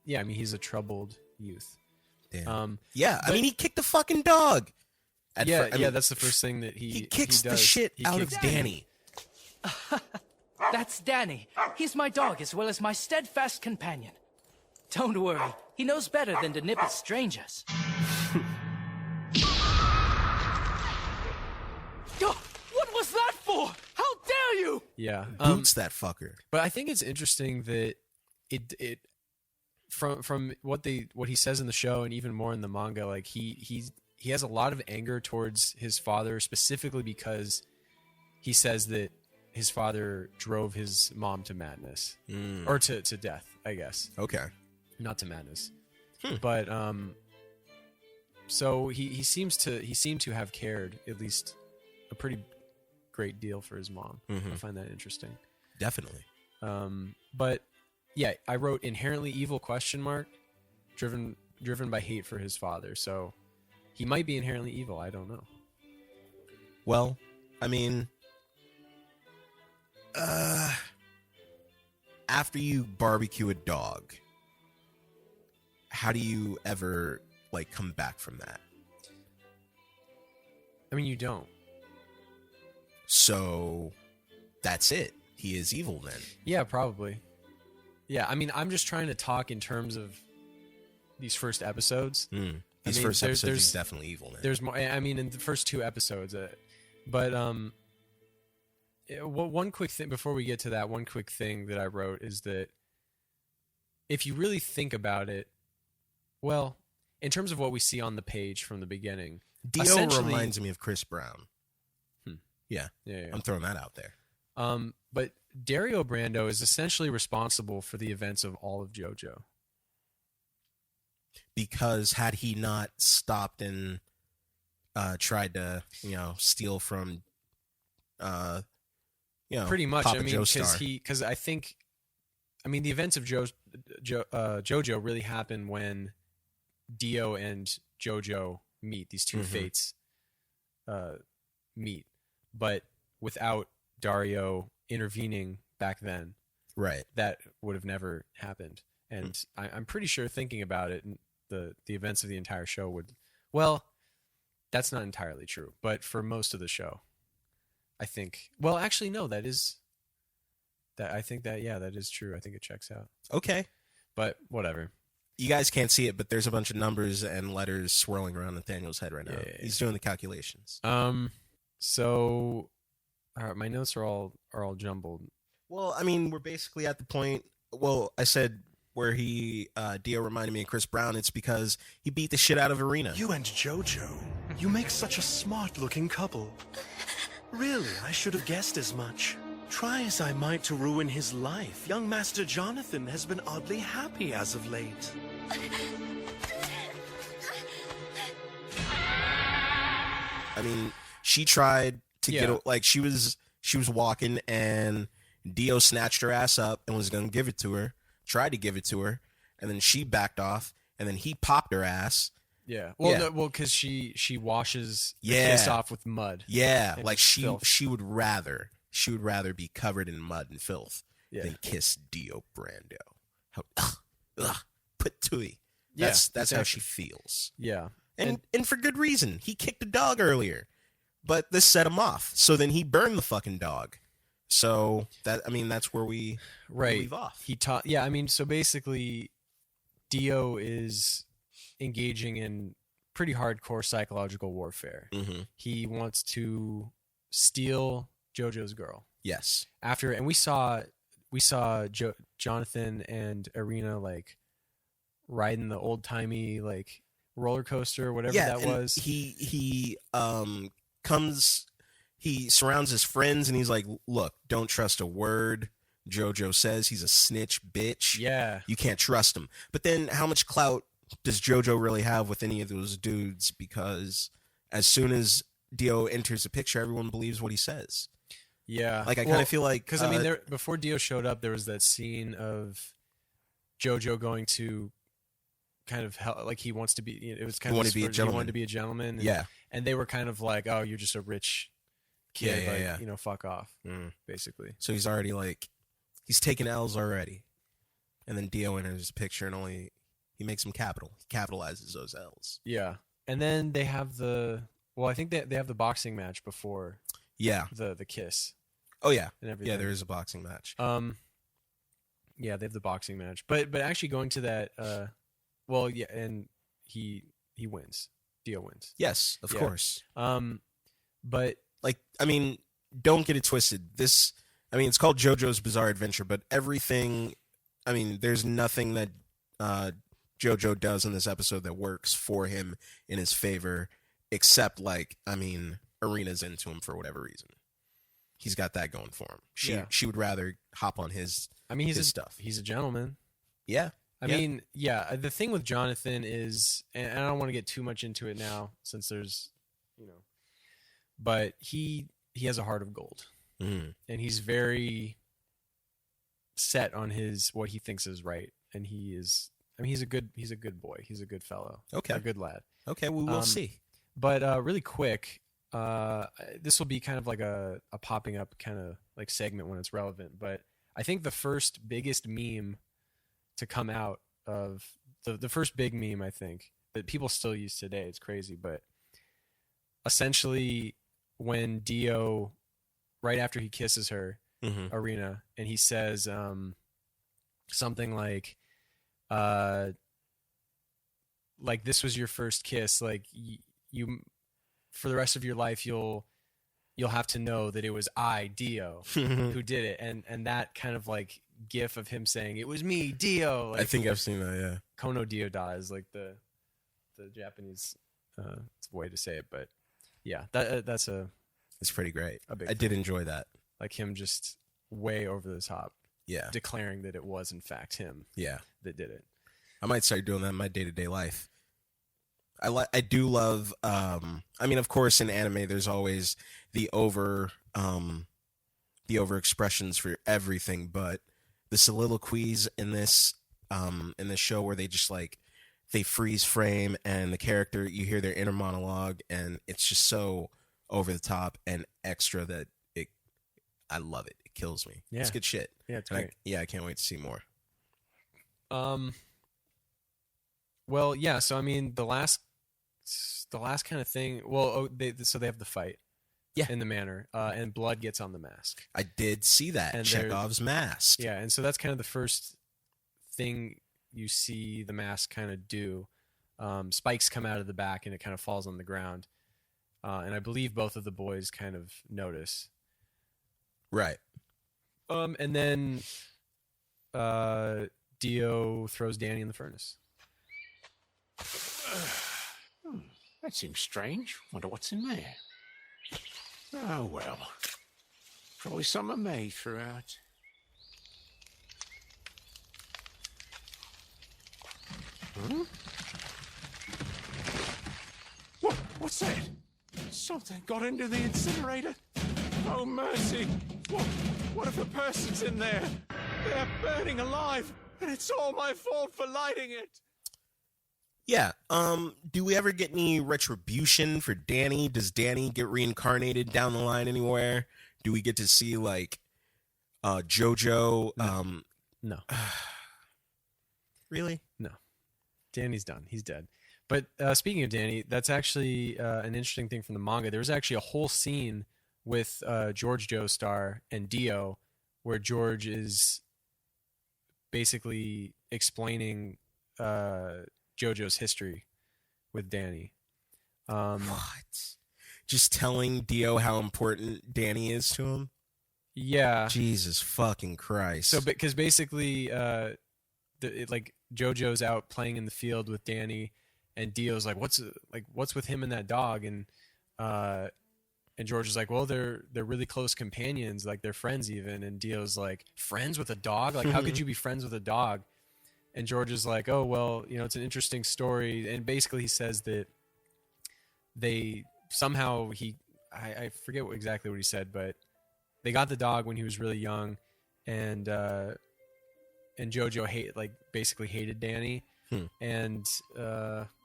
I mean, he's a troubled youth. Damn. I mean, he kicked the fucking dog. That's the first thing that he kicks the shit out of Danny. That's Danny. He's my dog as well as my steadfast companion. Don't worry, he knows better than to nip at strangers. What was that for? How dare you? Yeah, boots that fucker. But I think it's interesting that it from what he says in the show and even more in the manga, like he has a lot of anger towards his father, specifically because he says that his father drove his mom to madness or to death, I guess. Okay, not to madness, but so he seemed to have cared at least a pretty great deal for his mom. I find that interesting. Definitely. But yeah, I wrote inherently evil ? Driven by hate for his father. So he might be inherently evil. I don't know. Well, I mean, after you barbecue a dog, how do you ever like come back from that? I mean, you don't. So that's it. He is evil then. Yeah, probably. Yeah, I mean, I'm just trying to talk in terms of these first episodes. These first episodes, he's definitely evil. Man. There's more. I mean, in the first 2 episodes, but one quick thing before we get to that. One quick thing that I wrote is that if you really think about it, well, in terms of what we see on the page from the beginning, Dio reminds me of Chris Brown. Yeah, yeah, I'm throwing that out there. But Dario Brando is essentially responsible for the events of all of JoJo. Because had he not stopped and tried to, steal from, pretty much. Papa I mean, Joestar. because I think, I mean, the events of JoJo really happen when Dio and JoJo meet. These two fates meet, but without Dario intervening back then, right? That would have never happened. And I'm pretty sure, thinking about it, the events of the entire show would, well, that's not entirely true, but for most of the show, I think. Well, actually, no, that is true. I think it checks out. Okay, but whatever. You guys can't see it, but there's a bunch of numbers and letters swirling around Nathaniel's head right now. Yeah. He's doing the calculations. So, all right, my notes are all jumbled. Well, I mean, we're basically at the point. Well, I said where Dio reminded me of Chris Brown. It's because he beat the shit out of Arena. You and JoJo, you make such a smart-looking couple. Really, I should have guessed as much. Try as I might to ruin his life, young Master Jonathan has been oddly happy as of late. I mean, she tried to get, like, she was walking and Dio snatched her ass up and was going to give it to her, tried to give it to her, and then she backed off, and then he popped her ass. Yeah. Well, because she washes the kiss off with mud. Yeah, like she would rather be covered in mud and filth than kiss Dio Brando. Put tui. That's exactly how she feels. Yeah. And for good reason. He kicked a dog earlier, but this set him off. So then he burned the fucking dog. So that's where we leave off. He taught. Yeah, I mean, so basically, Dio is engaging in pretty hardcore psychological warfare. Mm-hmm. He wants to steal JoJo's girl. Yes. And we saw Jonathan and Irina like riding the old timey like roller coaster, whatever that was. He surrounds his friends and he's like, look, don't trust a word JoJo says. He's a snitch bitch. Yeah. You can't trust him. But then how much clout does JoJo really have with any of those dudes? Because as soon as Dio enters the picture, everyone believes what he says. Yeah. Like I kind of feel like because before Dio showed up, there was that scene of JoJo going to kind of like he wants to be. It was kind of he wanted to be a gentleman. And, and they were kind of like, oh, you're just a rich kid. Yeah. Fuck off, basically. So he's already like he's taken L's already, and then Dio enters the picture and he makes them capital. He capitalizes those L's. Yeah, and then they have I think they have the boxing match before. Yeah. The kiss. Oh yeah. And everything. Yeah, there is a boxing match. Yeah, they have the boxing match, but actually going to that. And he wins. Dio wins. Yes, of course. But don't get it twisted. It's called JoJo's Bizarre Adventure, but everything. There's nothing that JoJo does in this episode that works for him in his favor, except Irina's into him for whatever reason. He's got that going for him. She would rather hop on his stuff. He's a gentleman. Yeah. The thing with Jonathan is, and I don't want to get too much into it now since there's, but he has a heart of gold, and he's very set on what he thinks is right, and he's a good boy. He's a good fellow. Okay. A good lad. Okay, we'll see. But really quick, this will be kind of like a popping up kind of like segment when it's relevant. But I think the first biggest meme to come out of the first big meme, I think, that people still use today, it's crazy, but essentially when Dio, right after he kisses her, Irina, and he says something like this was your first kiss, like you for the rest of your life you'll have to know that it was I, Dio, who did it, and that kind of like gif of him saying it was me, Dio. Like, I think I've seen that. Yeah, Kono Dioda is like the Japanese way to say it, but yeah, it's pretty great. I did enjoy that, like him just way over the top. Yeah, declaring that it was in fact him. Yeah, that did it. I might start doing that in my day-to-day life. I do love. Of course, in anime, there's always the over expressions for everything, but the soliloquies in this show where they just they freeze frame and the character, you hear their inner monologue, and it's just so over the top and extra that I love it. It kills me. Yeah. It's good shit. Yeah, it's great. I can't wait to see more. Well, yeah. So the last kind of thing. Well, they have the fight. Yeah. In the manor, and blood gets on the mask. I did see that. And Chekhov's mask. Yeah, and so that's kind of the first thing you see the mask kind of do. Spikes come out of the back, and it kind of falls on the ground. And I believe both of the boys kind of notice. Right. And then Dio throws Danny in the furnace. That seems strange. Wonder what's in there. Oh, well. Probably something May threw out. Huh? What's that? Something got into the incinerator. Oh, mercy. What if a person's in there? They're burning alive, and it's all my fault for lighting it. Yeah. Do we ever get any retribution for Danny? Does Danny get reincarnated down the line anywhere? Do we get to see JoJo? No. Really? No. Danny's done. He's dead. But speaking of Danny, that's actually an interesting thing from the manga. There was actually a whole scene with George Joestar and Dio where George is basically explaining JoJo's history with Danny. What? Just telling Dio how important Danny is to him? Yeah. Jesus fucking Christ. So, because basically, like JoJo's out playing in the field with Danny, and Dio's like, "What's with him and that dog?" And George is like, "Well, they're really close companions, like they're friends even." And Dio's like, "Friends with a dog? Like, how could you be friends with a dog?" And George is like, "Oh, well, it's an interesting story." And basically, he says that they somehow I forget exactly what he said, but they got the dog when he was really young, and JoJo basically hated Danny, and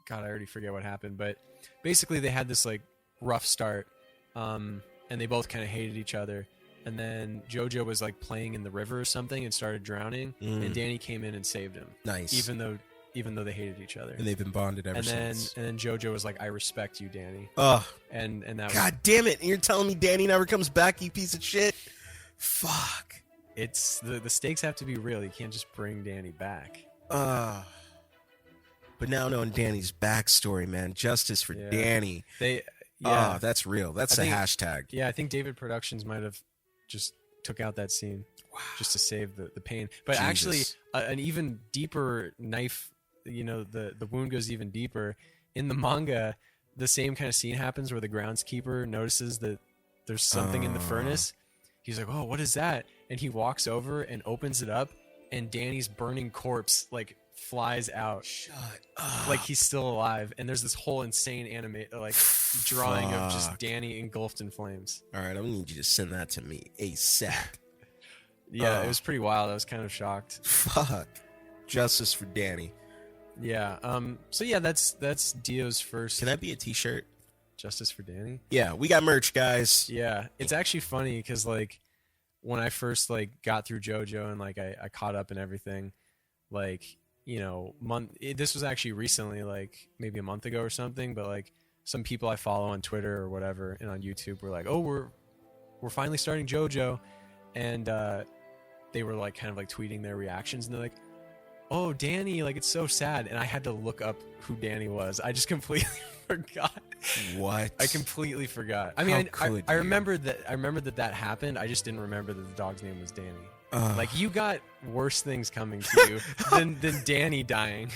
God, I already forget what happened, but basically they had this like rough start, and they both kind of hated each other, and then JoJo was like playing in the river or something and started drowning, and Danny came in and saved him. Nice. Even though they hated each other, and they've been bonded ever since. And then JoJo was like, "I respect you, Danny." Oh, and that. God damn it! You're telling me Danny never comes back, you piece of shit? Fuck. It's the stakes have to be real. You can't just bring Danny back. But now knowing Danny's backstory, man, justice for Danny. That's real. That's a hashtag. Yeah, I think David Productions might have just took out that scene just to save the pain. But actually, an even deeper knife. The wound goes even deeper. In the manga, the same kind of scene happens where the groundskeeper notices that there's something in the furnace. He's like, "Oh, what is that?" And he walks over and opens it up, and Danny's burning corpse like flies out. Shut up. Like he's still alive. And there's this whole insane drawing of just Danny engulfed in flames. All right, I'm gonna need you to send that to me ASAP. Yeah, it was pretty wild. I was kind of shocked. Fuck. Justice for Danny. Yeah. So yeah, that's Dio's first. Can that be a T-shirt? Justice for Danny. Yeah, we got merch, guys. Yeah, it's actually funny because like when I first got through JoJo and I caught up and everything, this was actually recently, maybe a month ago or something. But some people I follow on Twitter or whatever and on YouTube were like, "Oh, we're finally starting JoJo," and they were kind of tweeting their reactions, and they're like, "Oh, Danny, it's so sad." And I had to look up who Danny was. I just completely forgot. What? I completely forgot. I mean, I remember that happened. I just didn't remember that the dog's name was Danny. You got worse things coming to you than Danny dying.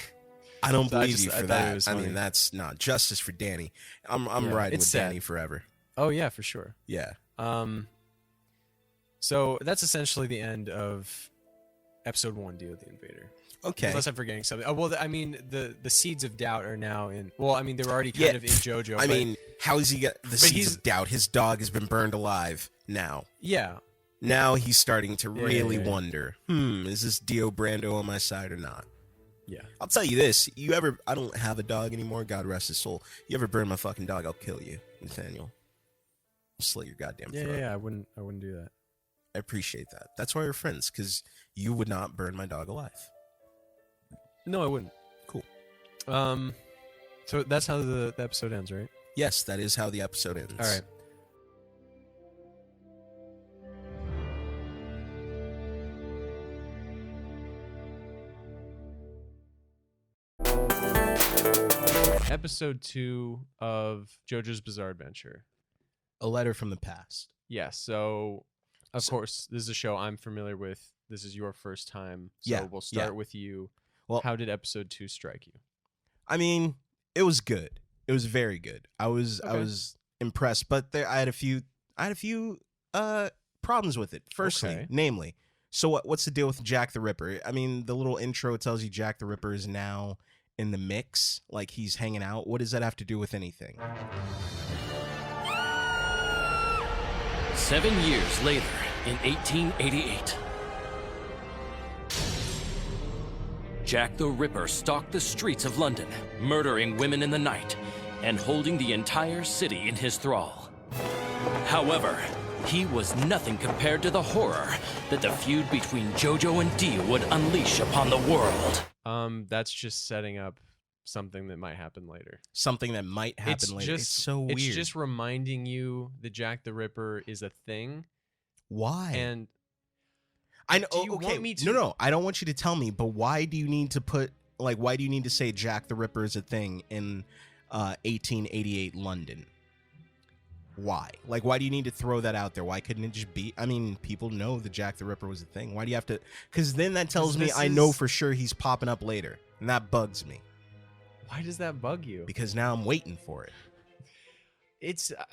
I don't believe you for that. I mean, that's not justice for Danny. I'm riding with Danny forever. Oh yeah, for sure. Yeah. So that's essentially the end of episode 1, Dio the Invader. Okay. Unless I'm forgetting something. Oh, well, I mean, the seeds of doubt are now in. Well, I mean, they were already kind of in JoJo. I mean, how is he got the seeds of doubt? His dog has been burned alive now. Yeah. Now he's starting to really wonder, is this Dio Brando on my side or not? Yeah. I'll tell you this. I don't have a dog anymore, God rest his soul. You ever burn my fucking dog, I'll kill you, Nathaniel. I'll slit your goddamn throat. Yeah, I wouldn't do that. I appreciate that. That's why we're friends, because you would not burn my dog alive. No, I wouldn't. Cool. So that's how the episode ends, right? Yes, that is how the episode ends. All right. Episode 2 of JoJo's Bizarre Adventure. A letter from the past. Yeah, so of course, this is a show I'm familiar with. This is your first time. So we'll start with you. Well, how did episode 2 strike you? I mean, it was good. It was very good. I was impressed, but I had a few problems with it. Firstly, namely, so what's the deal with Jack the Ripper? I mean, the little intro tells you Jack the Ripper is now in the mix, he's hanging out. What does that have to do with anything? 7 years later, in 1888, Jack the Ripper stalked the streets of London, murdering women in the night and holding the entire city in his thrall. However, he was nothing compared to the horror that the feud between JoJo and Dio would unleash upon the world. That's just setting up something that might happen later. Something that might happen later. It's so weird. It's just reminding you that Jack the Ripper is a thing. Why? And I know. Okay, no. I don't want you to tell me, but why do you need to put why do you need to say Jack the Ripper is a thing in 1888 London? Why? Why do you need to throw that out there? Why couldn't it just be? I mean, people know that Jack the Ripper was a thing. Why do you have to? Because then that tells me I know for sure he's popping up later, and that bugs me. Why does that bug you? Because now I'm waiting for it.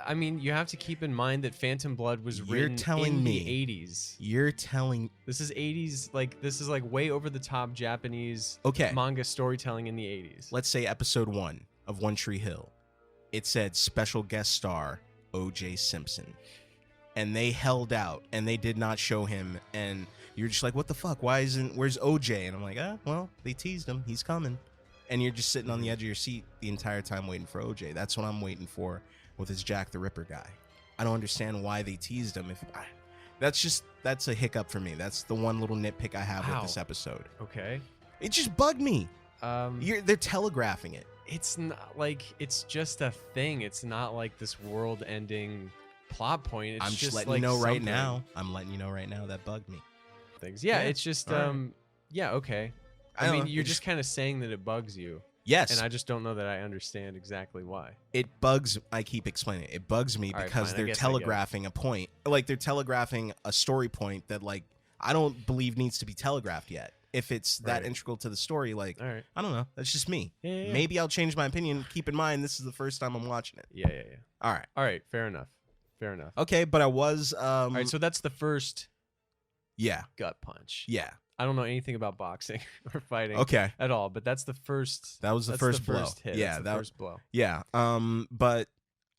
I mean, you have to keep in mind that Phantom Blood was written in the 80s. You're telling... This is 80s, this is way over the top Japanese manga storytelling in the 80s. Let's say episode 1 of One Tree Hill. It said special guest star O.J. Simpson. And they held out, and they did not show him, and you're just like, what the fuck? Where's O.J.? And I'm like, well, they teased him. He's coming. And you're just sitting on the edge of your seat the entire time waiting for O.J. That's what I'm waiting for with this Jack the Ripper guy. I don't understand why they teased him. That's a hiccup for me. That's the one little nitpick I have with this episode. Okay. It just bugged me. They're telegraphing it. It's not it's just a thing. It's not this world-ending plot point. It's I'm just letting you know right now. I'm letting you know right now that bugged me. Things. Yeah, it's just yeah, okay. I mean, you're just kind of saying that it bugs you. Yes. And I just don't know that I understand exactly why. It bugs, I keep explaining it. It bugs me because they're telegraphing a point. They're telegraphing a story point that, I don't believe needs to be telegraphed yet. If it's that integral to the story, all right. I don't know. That's just me. Yeah. Maybe I'll change my opinion. Keep in mind, this is the first time I'm watching it. Yeah. All right. Fair enough. Okay, but I was... all right, so that's the first gut punch. Yeah. I don't know anything about boxing or fighting at all, but that's the first. That was the first blow. Hit. Yeah, that first blow. Yeah. But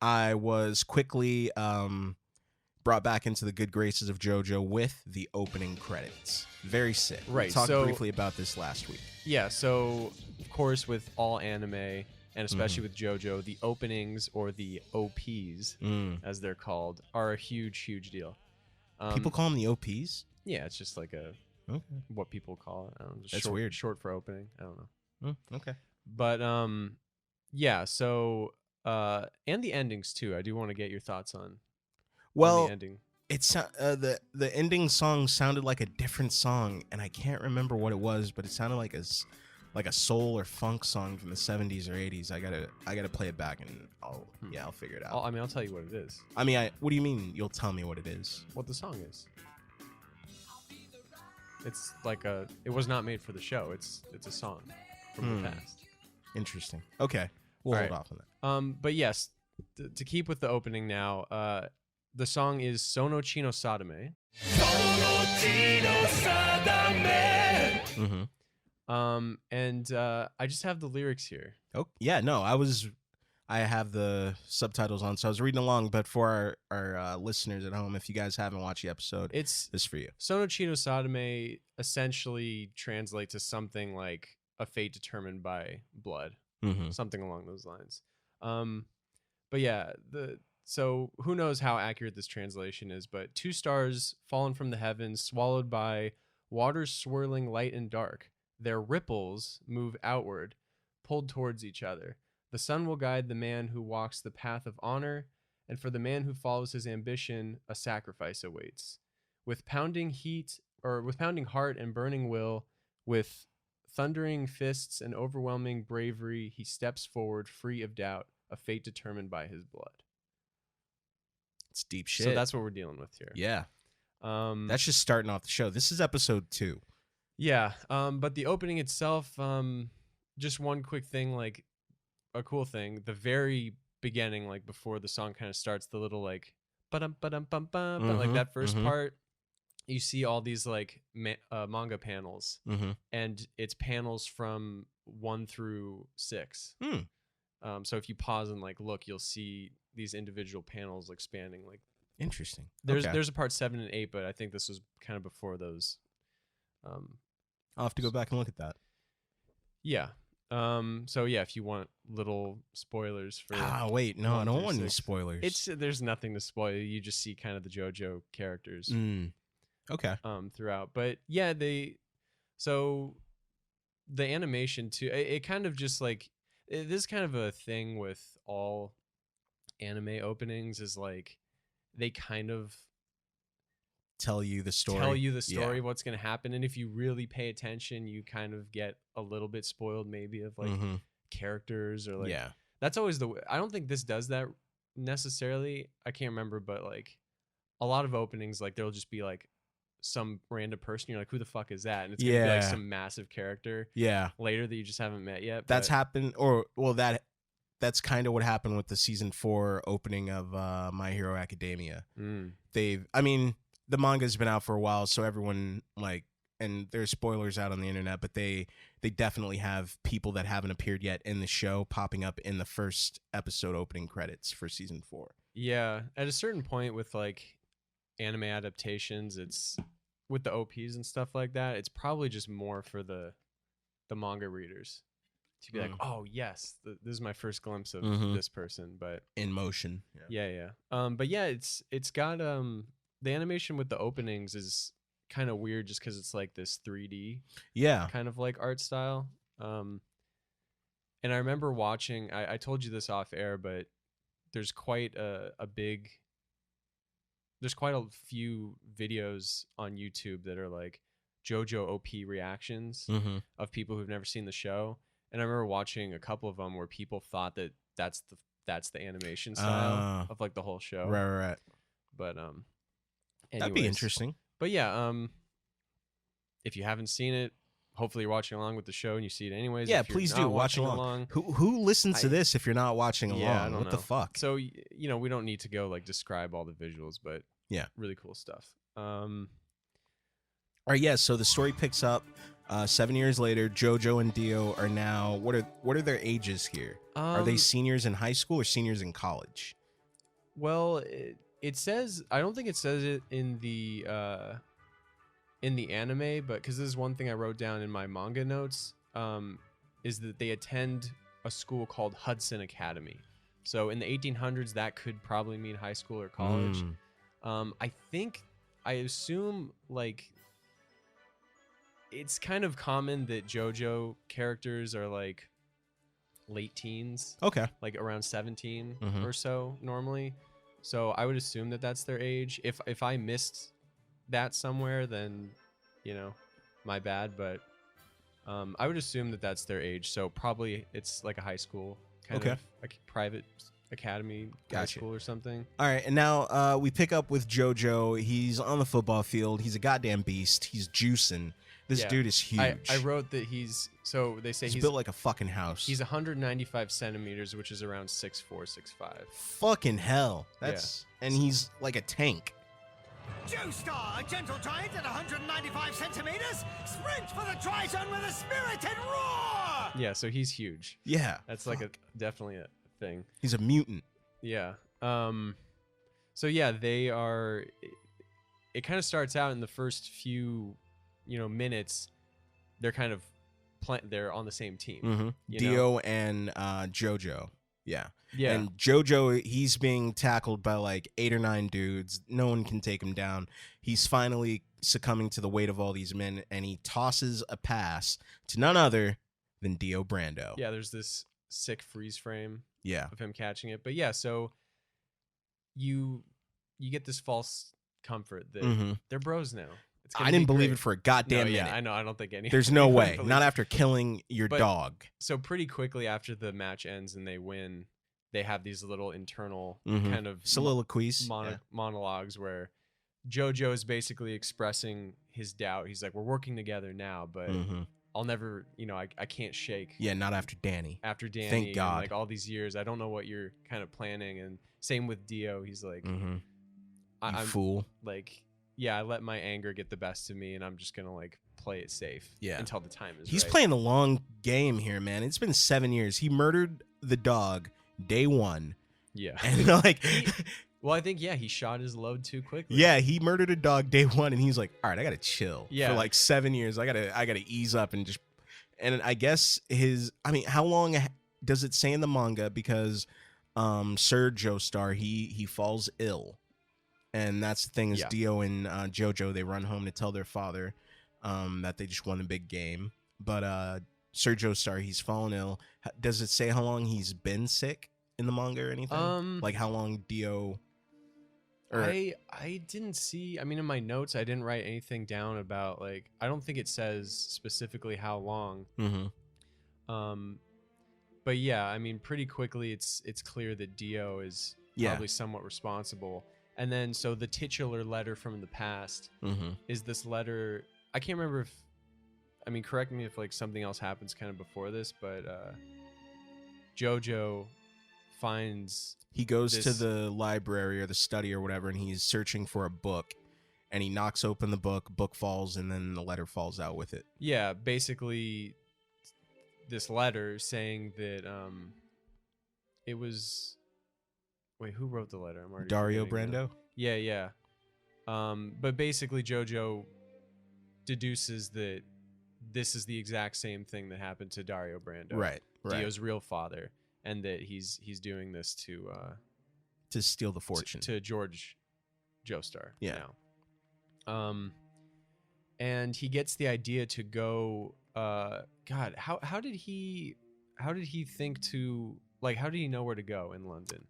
I was quickly brought back into the good graces of JoJo with the opening credits. Very sick. Right. We talked briefly about this last week. Yeah. So of course, with all anime and especially with JoJo, the openings or the OPs, as they're called, are a huge deal. People call them the OPs. Yeah, it's just what people call it. I don't know, that's weird. Short for opening. I don't know. Okay. But yeah. So and the endings too. I do want to get your thoughts on. Well, the ending. It's the ending song sounded like a different song, and I can't remember what it was, but it sounded like a soul or funk song from the 70s or 80s. I gotta play it back, and I'll figure it out. I'll tell you what it is. I mean, what do you mean? You'll tell me what it is? What the song is? It's it was not made for the show. It's a song from the past. Interesting. Okay, we'll hold off on that. But yes, to keep with the opening now, the song is Sono Chino Sadame. And I just have the lyrics here. Oh yeah, no, I have the subtitles on, so I was reading along. But for our listeners at home, if you guys haven't watched the episode, this is for you. Sono Chino Sadame essentially translates to something like a fate determined by blood, something along those lines. But yeah, so who knows how accurate this translation is? But 2 stars fallen from the heavens, swallowed by waters swirling light and dark. Their ripples move outward, pulled towards each other. The sun will guide the man who walks the path of honor, and for the man who follows his ambition, a sacrifice awaits. With pounding heart and burning will, with thundering fists and overwhelming bravery, he steps forward, free of doubt, a fate determined by his blood. It's deep shit. So that's what we're dealing with here. Yeah. That's just starting off the show. This is episode 2. Yeah. But the opening itself, just one quick thing, a cool thing. The very beginning, before the song kind of starts, the little ba-dum-ba-dum-bum-bum, but that first part, you see all these manga panels, and it's panels from 1 through 6. So if you pause and look, you'll see these individual panels spanning Interesting. There's a part 7 and 8, but I think this was kind of before those. I'll have to go back and look at that. Yeah. So yeah, if you want little spoilers for wait, no, I don't want any spoilers. There's nothing to spoil. You just see kind of the JoJo characters. Okay. Throughout. But yeah, so the animation too, it kind of just this is kind of a thing with all anime openings, is like they kind of tell you the story, what's going to happen, and if you really pay attention, you kind of get a little bit spoiled maybe of like characters, or like that's always I don't think this does that necessarily. I can't remember, but like a lot of openings, like there'll just be like some random person, you're like, who the fuck is that? And it's gonna be like some massive character later that you just haven't met yet. That's happened, or well, that's kind of what happened with the season 4 opening of My Hero Academia. I mean, the manga's been out for a while, so everyone like, and there's spoilers out on the internet, but they definitely have people that haven't appeared yet in the show popping up in the first episode opening credits for season 4. Yeah, at a certain point with like anime adaptations, it's with the OPs and stuff like that, it's probably just more for the manga readers to be like, oh yes, this is my first glimpse of this person, but in motion. But yeah, it's got the animation with the openings is kind of weird, just because it's like this 3D kind of like art style. And I remember watching, I told you this off air, but there's quite there's quite a few videos on YouTube that are like JoJo OP reactions of people who've never seen the show. And I remember watching a couple of them where people thought that that's the animation style of like the whole show. Right. But that'd be interesting. But yeah, if you haven't seen it, hopefully you're watching along with the show and you see it anyways. Yeah, please do watch along. Who listens to this if you're not watching along? I don't know. The fuck? So we don't need to go like describe all the visuals, but really cool stuff. All right, yeah. So the story picks up 7 years later. JoJo and Dio are now what are their ages here? Are they seniors in high school or seniors in college? Well, it says, I don't think it says it in the anime, but because this is one thing I wrote down in my manga notes, is that they attend a school called Hudson Academy. So in the 1800s, that could probably mean high school or college. I assume like it's kind of common that JoJo characters are like late teens. Okay. Like around 17 or so normally. So I would assume that that's their age. If I missed that somewhere, then my bad, but I would assume that that's their age. So probably it's like a high school kind of like private academy, high school or something. All right, and now we pick up with JoJo. He's on the football field. He's a goddamn beast. He's juicing. This dude is huge. I wrote that they say he's built like a fucking house. He's 195 centimeters, which is around 6'4", 6'5". Fucking hell. And he's like a tank. Joestar, a gentle giant at 195 centimeters, sprints for the Tri-Zone with a spirited roar! Yeah, so he's huge. Yeah. That's like definitely a thing. He's a mutant. Yeah. So yeah, they are, it kind of starts out in the first few, minutes, they're kind of, they're on the same team. Dio and JoJo. Yeah. And JoJo, he's being tackled by like 8 or 9 dudes. No one can take him down. He's finally succumbing to the weight of all these men, and he tosses a pass to none other than Dio Brando. Yeah, there's this sick freeze frame of him catching it. But yeah, so you get this false comfort that they're bros now. I didn't believe it for a goddamn minute. I know. I don't think any. There's no way. Not after killing your dog. So pretty quickly after the match ends and they win, they have these little internal kind of soliloquies, monologues where JoJo is basically expressing his doubt. He's like, "We're working together now, but I'll never, I can't shake." Yeah, not after Danny. After Danny, thank God. And like all these years, I don't know what you're kind of planning. And same with Dio. He's like, I'm fool. Like, yeah, I let my anger get the best of me, and I'm just gonna like play it safe. Until the time is. He's right. playing the long game here, man. It's been 7 years. He murdered the dog day 1. Yeah. And like. Well, I think he shot his load too quickly. Yeah, he murdered a dog day 1, and he's like, "All right, I gotta chill for like 7 years. I gotta ease up and just." And I guess how long does it say in the manga? Because Sir Joestar, he falls ill, and that's the thing is Dio and JoJo, they run home to tell their father that they just won the big game, but Sir Joestar, he's fallen ill. Does it say how long he's been sick in the manga or anything? Like how long Dio? I didn't see. I mean, in my notes, I didn't write anything down about like. I don't think it says specifically how long. Mm-hmm. But yeah, I mean, pretty quickly, it's clear that Dio is probably somewhat responsible. And then, so the titular letter from the past is this letter. I can't remember if. I mean, correct me if like something else happens kind of before this, but JoJo finds. He goes to the library or the study or whatever, and he's searching for a book, and he knocks open the book falls, and then the letter falls out with it. Yeah, basically, this letter saying that it was. Wait, who wrote the letter? I'm already Dario Brando? Yeah. But basically, JoJo deduces that this is the exact same thing that happened to Dario Brando, right? Dio's real father, and that he's doing this to steal the fortune to George Joestar. Yeah. Now. And he gets the idea to go. God, how did he think to like? How did he know where to go in London?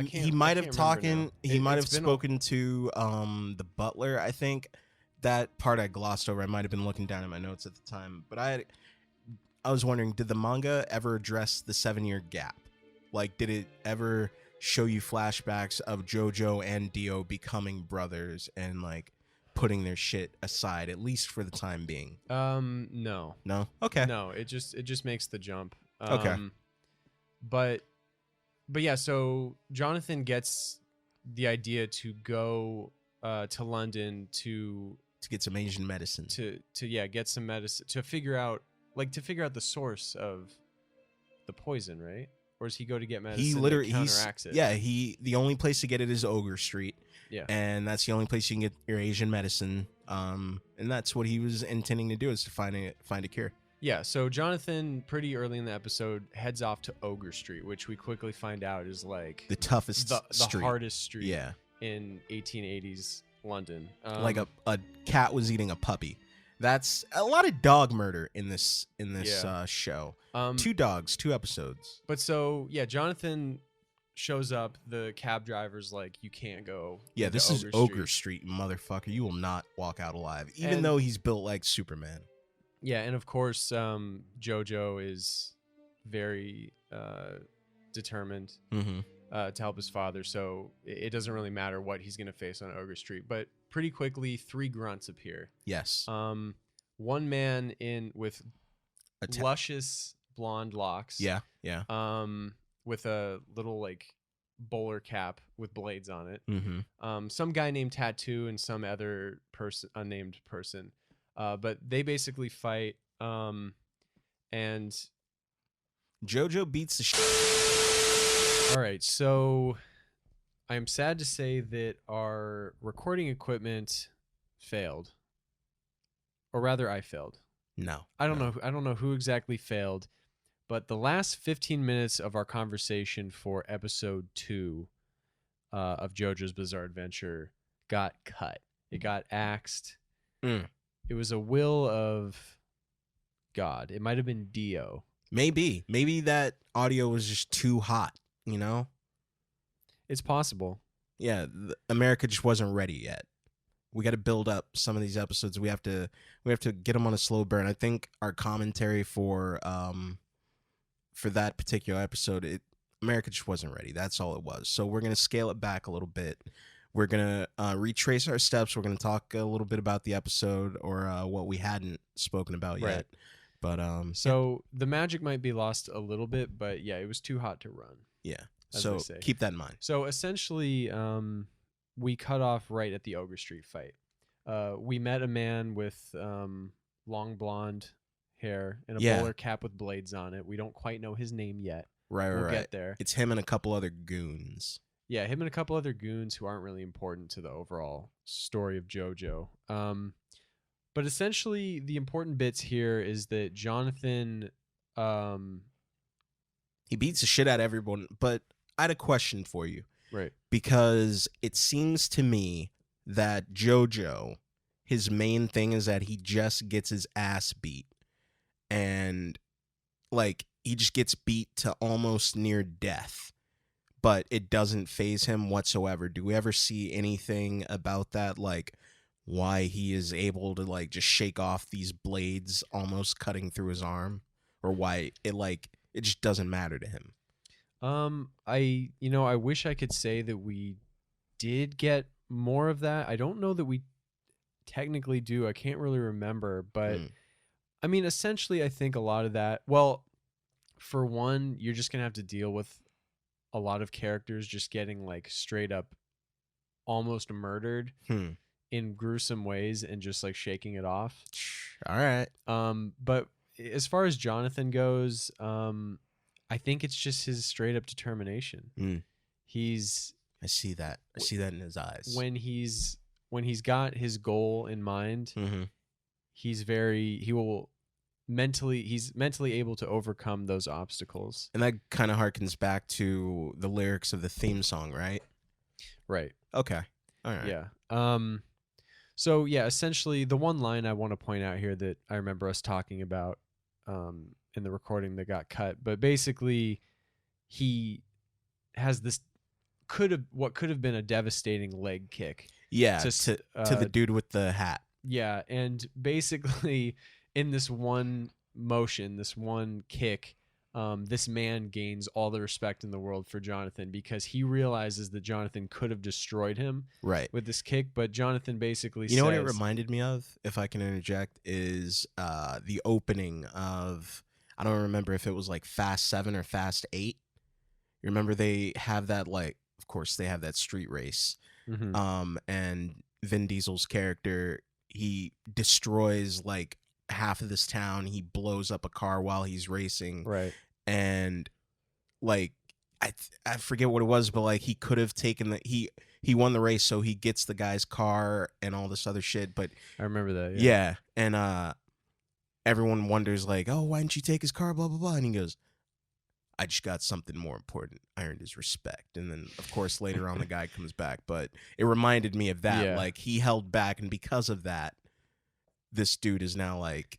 He might have spoken to the butler, I think. That part I glossed over. I might have been looking down at my notes at the time, but I was wondering, did the manga ever address the 7-year gap? Like, did it ever show you flashbacks of JoJo and Dio becoming brothers and like putting their shit aside, at least for the time being? No. Okay. No, it just makes the jump. Okay. But yeah, so Jonathan gets the idea to go to London to get some Asian medicine. To get some medicine to figure out the source of the poison, right? Or does he go to get medicine? He literally counteracts it. Yeah, the only place to get it is Ogre Street. Yeah. And that's the only place you can get your Asian medicine. And that's what he was intending to do, is to find a cure. Yeah, so Jonathan, pretty early in the episode, heads off to Ogre Street, which we quickly find out is like the toughest the hardest street. Yeah. In 1880s London. Like a cat was eating a puppy. That's a lot of dog murder in this show. 2 dogs, 2 episodes. But so, yeah, Jonathan shows up. The cab driver's like, you can't go. Yeah, this is Ogre Street, motherfucker. You will not walk out alive, even though he's built like Superman. Yeah, and of course, JoJo is very determined. To help his father, so it doesn't really matter what he's going to face on Ogre Street. But pretty quickly, 3 grunts appear. Yes. One man with luscious blonde locks. Yeah. With a little like bowler cap with blades on it. Mm-hmm. Some guy named Tattoo and some other unnamed person. But they basically fight. And JoJo beats the All right, so I'm sad to say that our recording equipment failed, or rather, I failed. No, I don't know who exactly failed, but the last 15 minutes of our conversation for episode 2 of JoJo's Bizarre Adventure got cut. It got axed. It was a will of God. It might have been Dio. Maybe that audio was just too hot. You know, it's possible. Yeah, America just wasn't ready yet. We got to build up some of these episodes. We have to get them on a slow burn. I think our commentary for that particular episode, America just wasn't ready. That's all it was. So we're gonna scale it back a little bit. We're gonna retrace our steps. We're gonna talk a little bit about the episode or what we hadn't spoken about yet. But the magic might be lost a little bit, but yeah, it was too hot to run. Yeah. So keep that in mind. So essentially, we cut off right at the Ogre Street fight. We met a man with long blonde hair and a bowler cap with blades on it. We don't quite know his name yet. We'll get there. It's him and a couple other goons. Yeah, him and a couple other goons who aren't really important to the overall story of JoJo. But essentially, the important bits here is that Jonathan... he beats the shit out of everyone, but I had a question for you. Right. Because it seems to me that JoJo, his main thing is that he just gets his ass beat. and like he just gets beat to almost near death, but it doesn't faze him whatsoever. Do we ever see anything about that, like why he is able to like just shake off these blades almost cutting through his arm, or why it just doesn't matter to him? I wish I could say that we did get more of that. I don't know that we technically do. I can't really remember, but I mean, essentially, I think a lot of that. Well, for one, you're just gonna have to deal with a lot of characters just getting like straight up almost murdered in gruesome ways and just like shaking it off. All right. But as far as Jonathan goes, I think it's just his straight up determination. I see that. I see that in his eyes. When he's got his goal in mind, he's mentally able to overcome those obstacles. And that kind of harkens back to the lyrics of the theme song, right? Right. Okay. All right. Yeah. So yeah, essentially the one line I want to point out here that I remember us talking about in the recording that got cut, but basically he has this what could have been a devastating leg kick. Yeah, to the dude with the hat. Yeah, and basically in this one motion, this one kick, this man gains all the respect in the world for Jonathan because he realizes that Jonathan could have destroyed him with this kick, but Jonathan basically says... You know what it reminded me of, if I can interject, is the opening of... I don't remember if it was like Fast 7 or Fast 8. You remember they have that, like... Of course, they have that street race. And Vin Diesel's character, he destroys like half of this town. He blows up a car while he's racing. Right. And like I forget what it was, but like he could have taken he won the race, so he gets the guy's car and all this other shit. But I remember that. Yeah. And everyone wonders like, oh, why didn't you take his car? Blah blah blah. And he goes, I just got something more important. I earned his respect. And then, of course, later on, the guy comes back. But it reminded me of that. Yeah. Like, he held back, and because of that, this dude is now, like,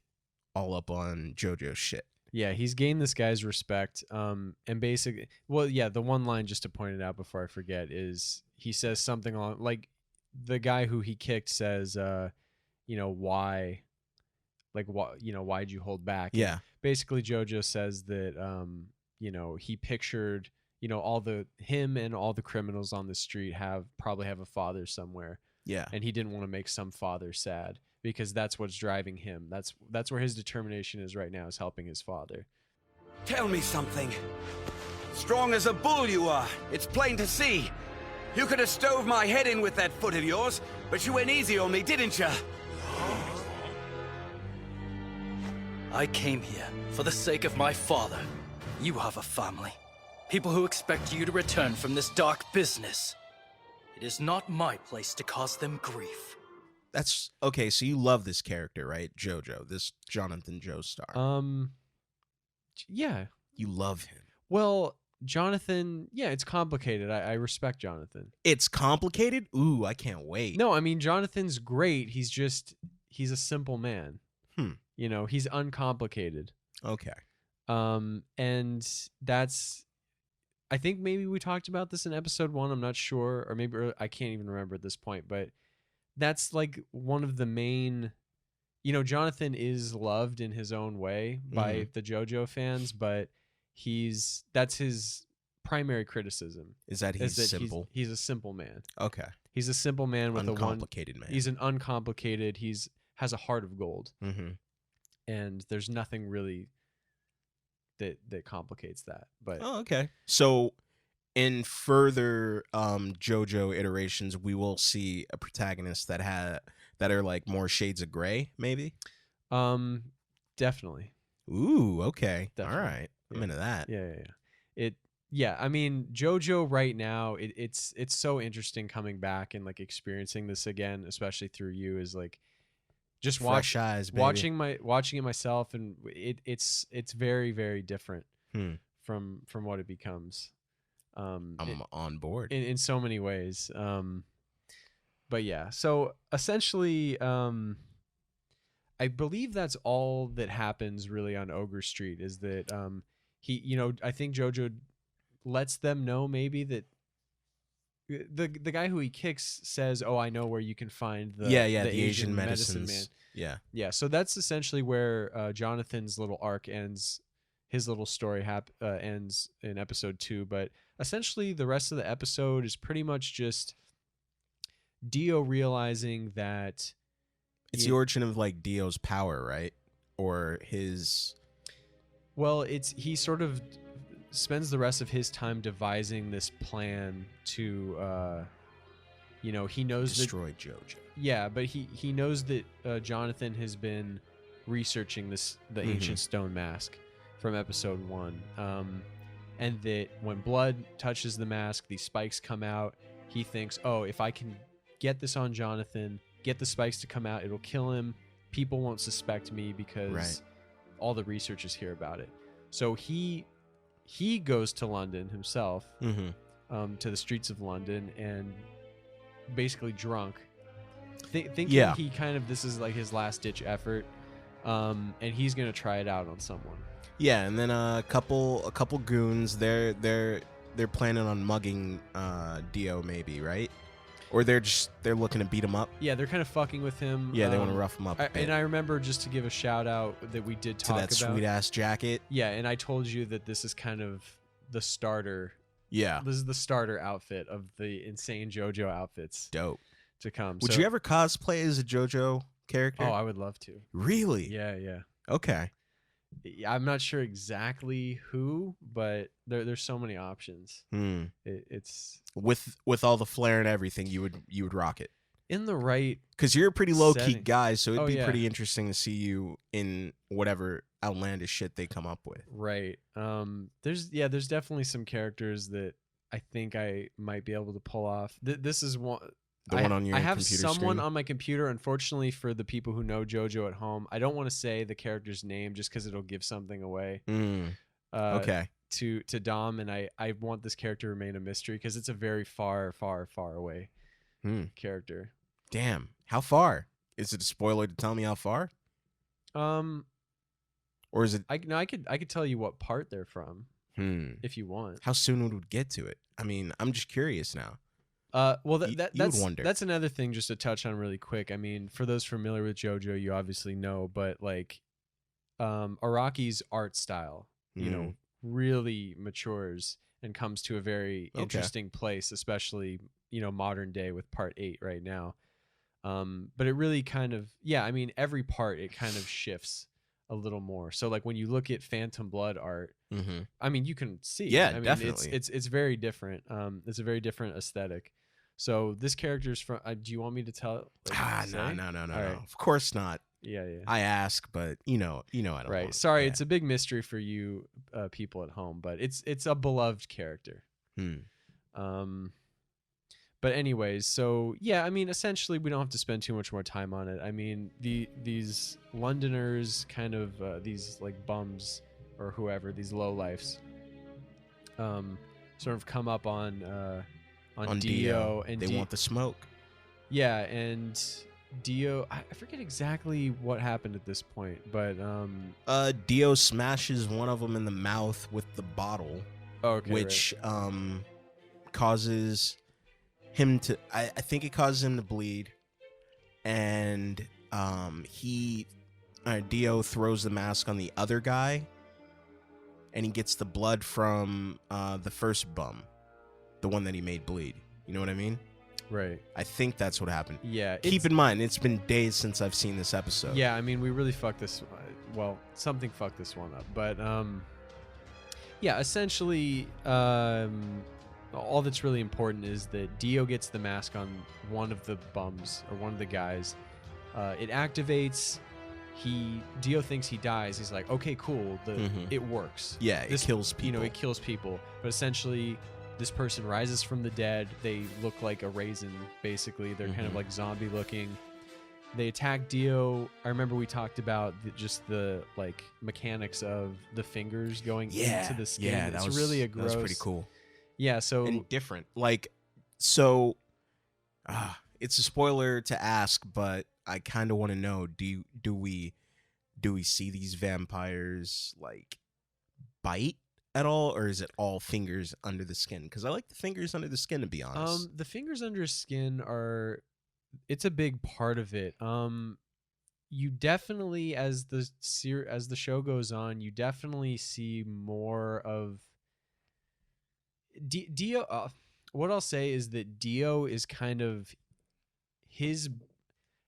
all up on JoJo's shit. Yeah, he's gained this guy's respect. And basically, well, yeah, the one line, just to point it out before I forget, is he says something along, like, the guy who he kicked says, why, like, why'd you hold back? Yeah. And basically, JoJo says that, he pictured, him and all the criminals on the street probably have a father somewhere. Yeah. And he didn't want to make some father sad because that's what's driving him. That's where his determination is right now, is helping his father. Tell me something. Strong as a bull you are. It's plain to see. You could have stove my head in with that foot of yours, but you went easy on me, didn't you? I came here for the sake of my father. You have a family. People who expect you to return from this dark business. It is not my place to cause them grief. That's okay. So you love this character, right? JoJo, this Jonathan Joestar. Yeah. You love him. Well, Jonathan, yeah, it's complicated. I respect Jonathan. It's complicated? Ooh, I can't wait. No, I mean, Jonathan's great. He's a simple man. He's uncomplicated. Okay. And that's, I think maybe we talked about this in episode 1. I'm not sure, or maybe I can't even remember at this point, but that's like one of the main, Jonathan is loved in his own way by the JoJo fans, but that's his primary criticism. Is that he's simple? He's a simple man. Okay. He's a simple man with uncomplicated man. He's an uncomplicated, has a heart of gold. And there's nothing really that complicates that. But okay. So in further JoJo iterations, we will see a protagonist that are like more shades of gray, maybe. Definitely. Ooh, okay. Definitely. All right. I'm into that. Yeah. I mean, JoJo right now, it's so interesting coming back and like experiencing this again, especially through you, is like just fresh eyes, baby. watching it myself, and it's very, very different from what it becomes. I'm on board in so many ways. But yeah, so essentially, I I believe that's all that happens really on Ogre Street is that I think JoJo lets them know maybe that the guy who he kicks says, "Oh, I know where you can find the Asian medicine man." Yeah. So that's essentially where Jonathan's little arc ends. His little story ends in episode 2, but essentially the rest of the episode is pretty much just Dio realizing that it's the origin of like Dio's power, right? Or his. Well, he sort of spends the rest of his time devising this plan to, he knows destroy JoJo. Yeah, but he knows that Jonathan has been researching the ancient stone mask from episode 1, and that when blood touches the mask, these spikes come out. He thinks, oh, if I can get this on Jonathan, get the spikes to come out, it'll kill him. People won't suspect me because all the researchers hear about it. So he goes to London himself, to the streets of London, and basically drunk, thinking he this is like his last ditch effort, and he's gonna try it out on someone. Yeah, and then a couple goons. They're planning on mugging Dio, maybe, right? Or they're looking to beat him up. Yeah, they're kind of fucking with him. Yeah, they want to rough him up. And I remember, just to give a shout out, that we did talk about that sweet ass jacket. Yeah, and I told you that this is kind of the starter. Yeah, this is the starter outfit of the insane JoJo outfits. Dope to come. Would you ever cosplay as a JoJo character? Oh, I would love to. Really? Yeah. Okay. I'm not sure exactly who, but there's so many options. It's with all the flair and everything, you would rock it in the right, because you're a pretty low key guy, so it'd be yeah. pretty interesting to see you in whatever outlandish shit they come up with. Right. There's definitely some characters that I think I might be able to pull off. This is one. The one on your I have computer someone screen? on my computer. Unfortunately, for the people who know JoJo at home, I don't want to say the character's name just because it'll give something away. Okay. To Dom, and I want this character to remain a mystery because it's a very far, far, far away character. Damn. How far? Is it a spoiler to tell me how far? Or is it? I could tell you what part they're from. If you want. How soon would we get to it? I mean, I'm just curious now. Well, that's another thing just to touch on really quick. I mean, for those familiar with JoJo, you obviously know, but like, Araki's art style, really matures and comes to a very interesting place, especially, modern day with part 8 right now. But it really kind of, every part, it kind of shifts a little more. So like when you look at Phantom Blood art, I mean, you can see, definitely. It's very different. It's a very different aesthetic. So this character's from. Do you want me to tell? No. Right. Of course not. Yeah. I ask, but I don't. Right. Sorry, it's a big mystery for you people at home, but it's a beloved character. But anyways, so yeah, I mean, essentially, we don't have to spend too much more time on it. I mean, these Londoners, kind of these like bums or whoever, these lowlifes, sort of come up on Dio, and they want the smoke. Yeah, and Dio, I forget exactly what happened at this point, but Dio smashes one of them in the mouth with the bottle, which causes him to. I think it causes him to bleed, and Dio throws the mask on the other guy, and he gets the blood from the first bum. The one that he made bleed. You know what I mean? Right. I think that's what happened. Yeah. Keep in mind, it's been days since I've seen this episode. Yeah, I mean, we really fucked this. Well, something fucked this one up. But, yeah, essentially, all that's really important is that Dio gets the mask on one of the bums, or one of the guys. It activates. Dio thinks he dies. He's like, okay, cool. It works. Yeah, it kills people. It kills people. But essentially, this person rises from the dead. They look like a raisin, basically. They're kind of like zombie looking. They attack Dio. I remember we talked about just the like mechanics of the fingers going into the skin. Yeah, it's really a gross. That was pretty cool. Yeah, so and different. Like, so, it's a spoiler to ask, but I kind of want to know, do we see these vampires like bite at all, or is it all fingers under the skin? Because I like the fingers under the skin, to be honest. The fingers under skin it's a big part of it. You definitely, as the show goes on, you definitely see more of Dio. What I'll say is that Dio is kind of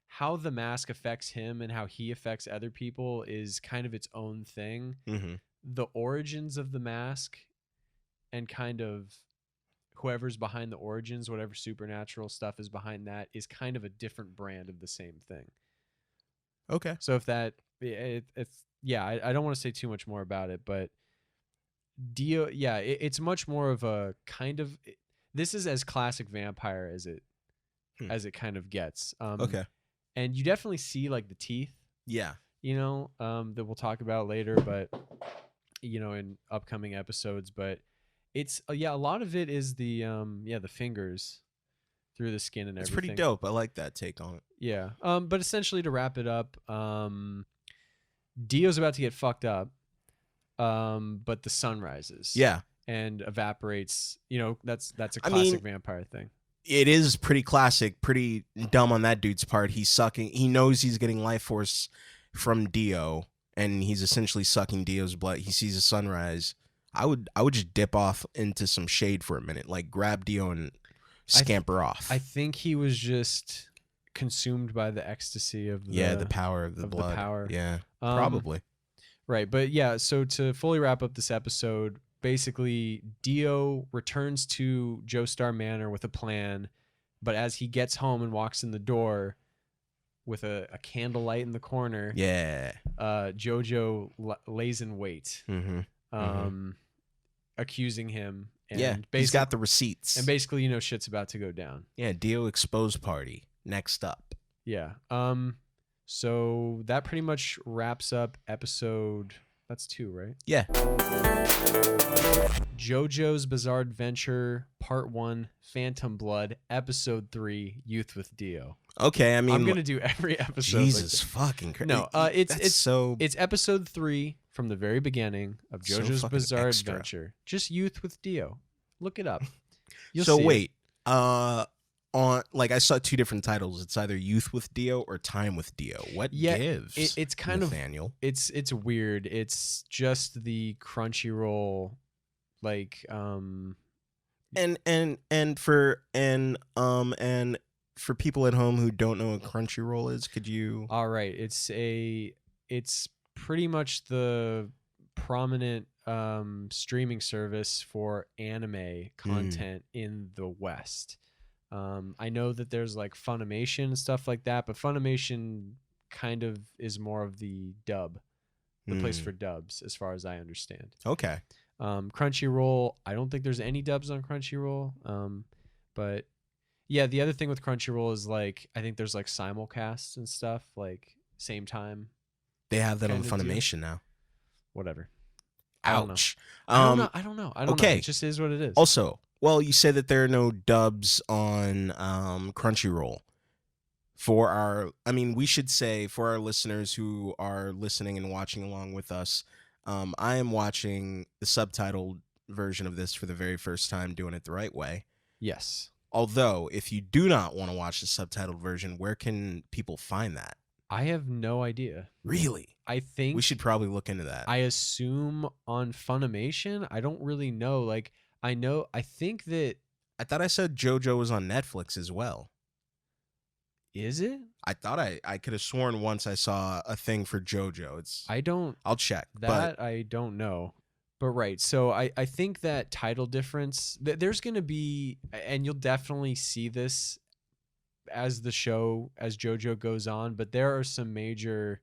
how the mask affects him and how he affects other people is kind of its own thing. Mm-hmm. The origins of the mask and kind of whoever's behind the origins, whatever supernatural stuff is behind that, is kind of a different brand of the same thing. Okay. So if that, I don't want to say too much more about it, but Dio, it's much more of a kind of, this is as classic vampire as it kind of gets. Okay. And you definitely see like the teeth. Yeah. That we'll talk about later, but in upcoming episodes. But it's a lot of it is the fingers through the skin and everything. It's pretty dope. I like that take on it. Yeah. But essentially, to wrap it up, Dio's about to get fucked up. But the sun rises. Yeah. And evaporates. That's a classic vampire thing. It is pretty classic, pretty dumb on that dude's part. He knows he's getting life force from Dio, and he's essentially sucking Dio's blood. He sees a sunrise. I would just dip off into some shade for a minute, like grab Dio and scamper off. I think he was just consumed by the ecstasy of the power of the blood. The power. Yeah, probably. Right, but yeah. So to fully wrap up this episode, basically, Dio returns to Joestar Manor with a plan, but as he gets home and walks in the door with a candlelight in the corner, JoJo lays in wait, accusing him. And he's got the receipts. And basically, shit's about to go down. Yeah, Dio exposed party. Next up. Yeah. So that pretty much wraps up episode... That's 2, right? Yeah. JoJo's Bizarre Adventure, Part 1, Phantom Blood, Episode 3, Youth with Dio. Okay, I mean... I'm going to do every episode. Jesus fucking Christ. No, it's Episode 3 from the very beginning of JoJo's Bizarre Adventure. Just Youth with Dio. Look it up. So wait, I saw 2 different titles. It's either Youth with Dio or Time with Dio. What gives? It's kind Nathaniel? It's weird. It's just the Crunchyroll, and for people at home who don't know what Crunchyroll is, could you? All right, it's pretty much the prominent streaming service for anime content in the West. I know that there's like Funimation and stuff like that, but Funimation kind of is more of the place for dubs, as far as I understand. Okay. Crunchyroll, I don't think there's any dubs on Crunchyroll. But yeah, the other thing with Crunchyroll is I think there's simulcasts and stuff, same time. They have that on Funimation now. Whatever. Ouch. I don't know. Okay. It just is what it is. Also, well, you said that there are no dubs on Crunchyroll. We should say for our listeners who are listening and watching along with us, I am watching the subtitled version of this for the very first time, doing it the right way. Yes. Although, if you do not want to watch the subtitled version, where can people find that? I have no idea. Really? I think we should probably look into that. I assume on Funimation. I don't really know. I think that... I thought I said JoJo was on Netflix as well. Is it? I thought I could have sworn once I saw a thing for JoJo. I'll check. I don't know. But right, so I think that title difference, there's going to be, and you'll definitely see this as JoJo goes on, but there are some major,